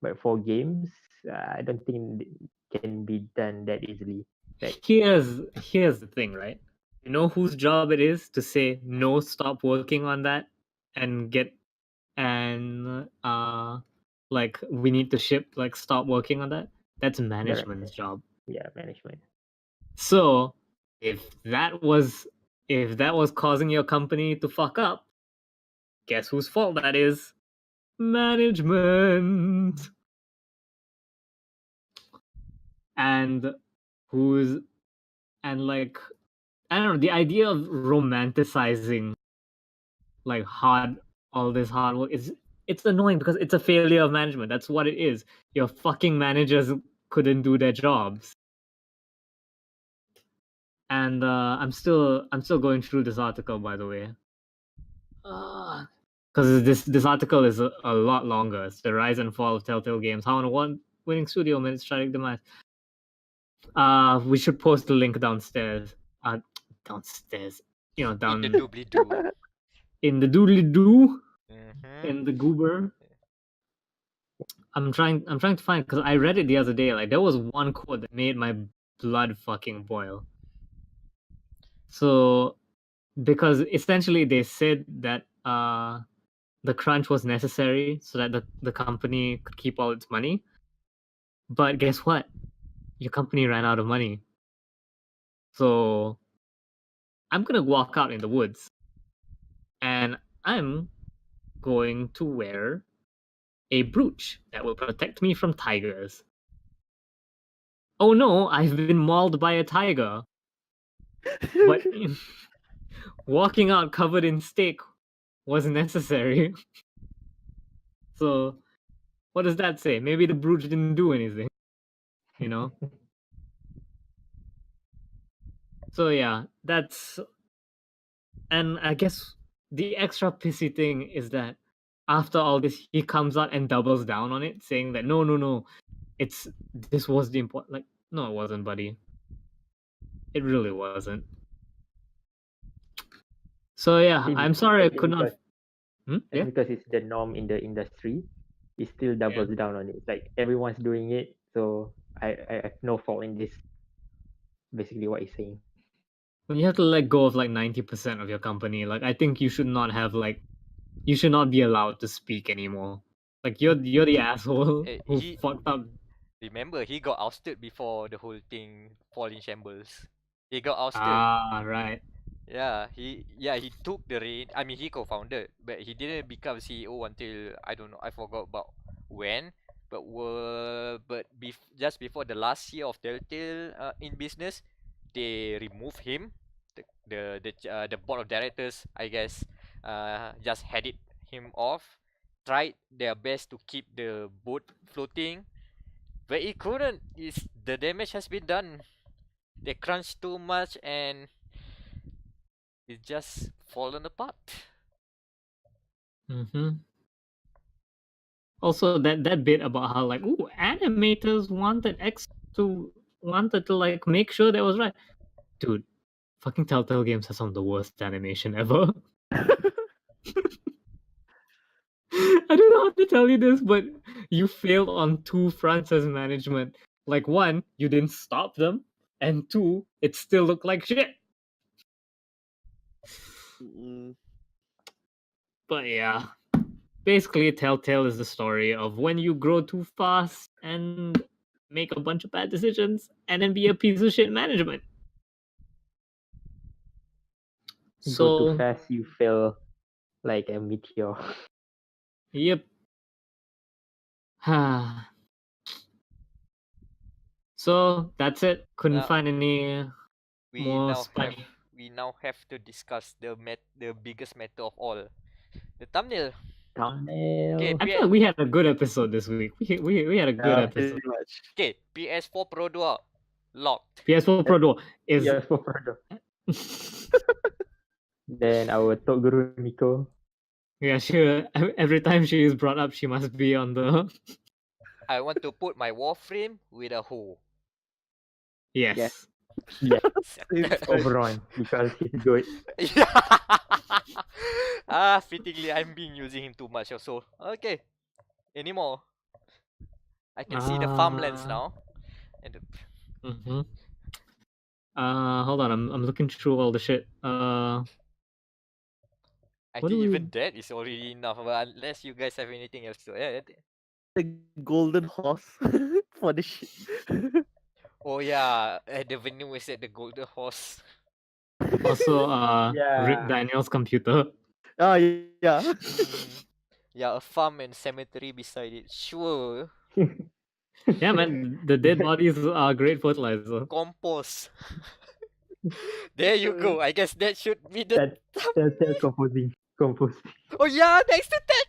But for games, I don't think it can be done that easily. Like, Here's the thing, right? You know whose job it is to say no, stop working on that, and get and like we need to ship, like stop working on that. That's management's director, job. yeah, management. So if that was causing your company to fuck up, guess whose fault that is? Management. And who's and like I don't know, the idea of romanticizing like all this hard work is it's annoying because it's a failure of management. That's what it is. Your fucking managers couldn't do their jobs. And I'm still going through this article, by the way. Because this article is a lot longer. It's the rise and fall of Telltale Games. How an award-winning studio made its tragic demise. We should post the link downstairs. Downstairs. You know, In down the doobly doo. in the doodly doo, Mm-hmm. in the goober. I'm trying to find, because I read it the other day. Like there was one quote that made my blood fucking boil. So because essentially they said that the crunch was necessary so that the company could keep all its money. But guess what? Your company ran out of money. So I'm gonna walk out in the woods and I'm going to wear a brooch that will protect me from tigers. Oh no, I've been mauled by a tiger. But walking out covered in steak was necessary. So what does that say? Maybe the brooch didn't do anything, you know? So yeah, that's and I guess the extra pissy thing is that after all this, he comes out and doubles down on it, saying that no, this was the important. Like, no, it wasn't, buddy. It really wasn't. So yeah, Maybe I'm sorry I maybe could not. because Yeah, because it's the norm in the industry, it still yeah. doubles down on it. Like everyone's doing it, so I have no fault in this. Basically, what he's saying. When you have to let go of like 90% of your company, like I think you should not have you should not be allowed to speak anymore. Like you're the asshole who He fucked up. remember he got ousted before the whole thing fall in shambles. He got ousted. Ah, right. He took the reign. I mean, he co-founded, but he didn't become CEO until I don't know. I forgot about when. Just before the last year of Telltale in business, they removed him. The board of directors, I guess, just headed him off. Tried their best to keep the boat floating, but it couldn't. The damage has been done. They crunched too much and it's just fallen apart. Mm-hmm. Also, that bit about how like, ooh, animators wanted to like make sure that was right. Dude, fucking Telltale Games has some of the worst animation ever. I don't know how to tell you this, but you failed on two fronts as management. Like one, you didn't stop them, and two, it still looked like shit. Mm, But yeah, basically, Telltale is the story of when you grow too fast and make a bunch of bad decisions, and then be a piece of shit management. Go too So fast, you feel like a meteor. Yep. So that's it. Couldn't Now find any we more now have spiny. to discuss the biggest matter of all, the thumbnail. Okay, Thumbnail. I feel like we had a good episode this week. We had a good Yeah, episode. pretty much. okay, PS4 Produa locked. PS4 Produa is Yes, for Perodua. Then our top guru Nico. yeah, sure. Every time she is brought up, she must be on the I want to put my Warframe with a hoe. yes. Yeah, Same. Overon because he's good. Fittingly, I'm been using him too much also. Okay, anymore. I can see the farmlands now. And Mm-hmm. Hold on. I'm looking through all the shit. I What think do even we- that is already enough. But unless you guys have anything else to add. The golden horse for the shit. Oh yeah, the venue is at the Golden Horse. also Rip Yeah. Daniel's computer. Oh yeah. Yeah, a farm and cemetery beside it. Sure. Yeah, man. The dead bodies are great fertilizer. Compost. There you go. I guess that should be the. That Telltale composing. Oh yeah, next to that.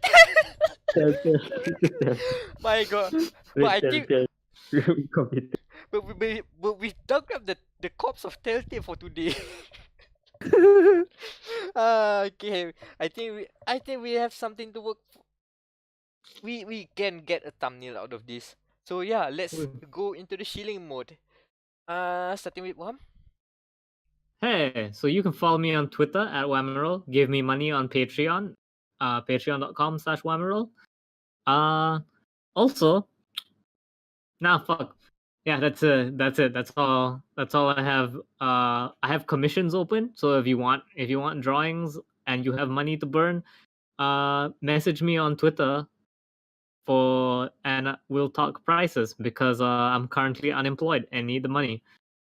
Telltale. My God. But I think, Telltale computer. but we dug up the corpse of Telltale for today. Okay, I think we have something to work. We can get a thumbnail out of this. So yeah, let's go into the shilling mode. Starting with Wam. Hey, so you can follow me on Twitter at Wammerl. Give me money on Patreon, patreon.com/Wammerl. Also, fuck. Yeah, that's it. That's all I have. I have commissions open. So if you want drawings and you have money to burn, message me on Twitter and we'll talk prices because I'm currently unemployed and need the money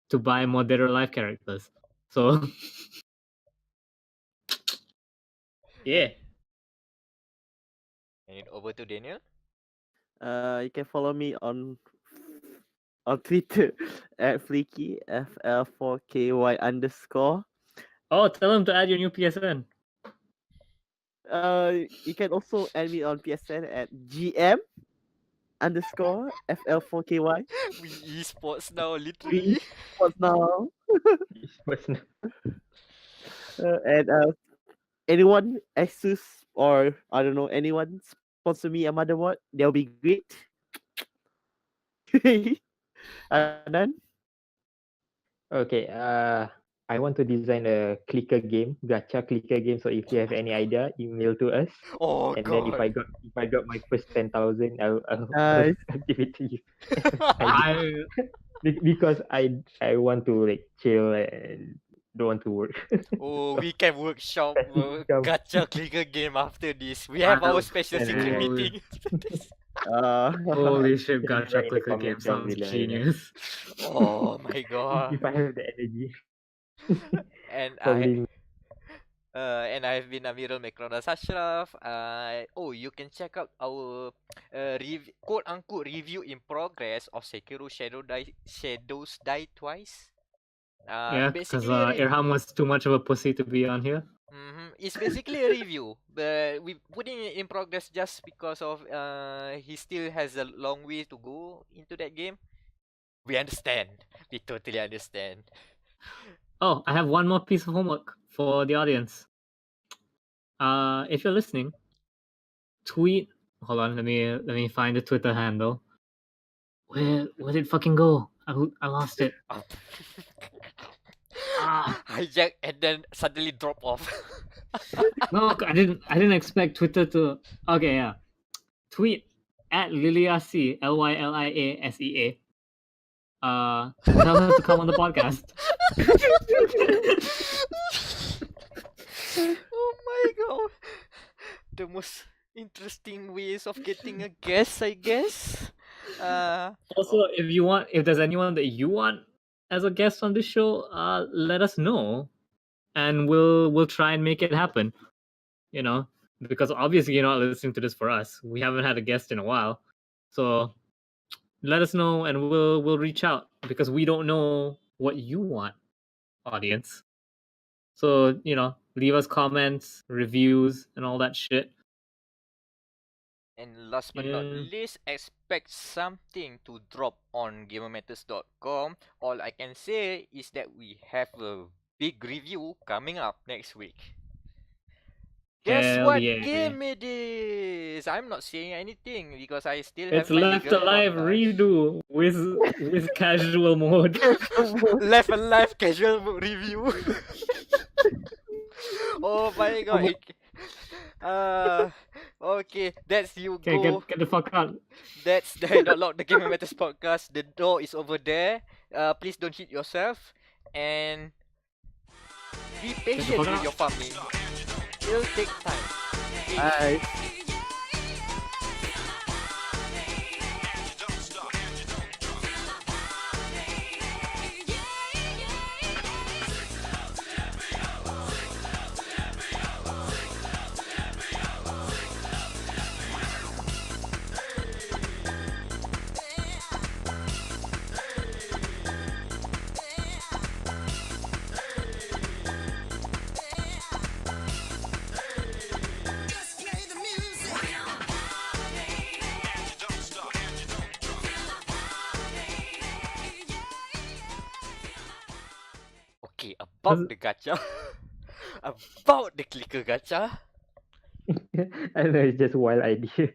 to buy more Dead or Alive characters. So yeah. And over to Daniel. You can follow me on Twitter at Fleeky FL4KY_. Oh, tell him to add your new PSN. You can also add me on PSN at GM_FL4KY. We esports now, literally. What's now? And anyone Asus or I don't know anyone sponsor me a motherboard, that'll be great. Anan? Okay, I want to design a clicker game, gacha clicker game. So if you have any idea, email to us. Oh And God. then if I got my first 10,000, I'll Nice. give it to you. Because I want to like chill and don't want to work. Oh, we can workshop Passive income. gacha clicker game after this. We have our special secret Holy- meeting. Holy shit, Can Gacha you write in the clicker game comments down sounds below, you know? genius. Oh my God. If I have the energy. And Probably I've been Amirul Mekronas Ashraf. You can check out our quote unquote review in progress of Sekiro Shadows Die Twice. Yeah, because basically a Irham was too much of a pussy to be on here. It's basically a review, but we putting it in progress just because of he still has a long way to go into that game. We understand. We totally understand. Oh, I have one more piece of homework for the audience. If you're listening, tweet. Hold on, let me find the Twitter handle. Where did it fucking go? I lost it. Hijack and then suddenly drop off. No, I didn't expect Twitter to. Okay, yeah. Tweet at Liliasea, LYLIASEA. Tell her to come on the podcast. Oh my God. The most interesting ways of getting a guest, I guess. Also, if there's anyone that you want as a guest on this show, let us know, and we'll try and make it happen. You know, because obviously you're not listening to this for us. We haven't had a guest in a while, so let us know and we'll reach out because we don't know what you want, audience. So leave us comments, reviews, and all that shit. And last but not Yeah. least, expect something to drop on gamermatters.com. All I can say is that we have a big review coming up next week. Guess Hell what yeah. game it is? I'm not saying anything because I still It's have my Left legal Alive montage. redo with casual mode. Left Alive casual review. Oh my god. Okay, that's you Okay, go. get the fuck out. That's the dia.log, the Game Matters podcast. The door is over there. Please don't hit yourself and be patient fuck with out. your farming. It'll take time. Bye. Okay, about the gacha. About the clicker gacha. I know it's just wild idea.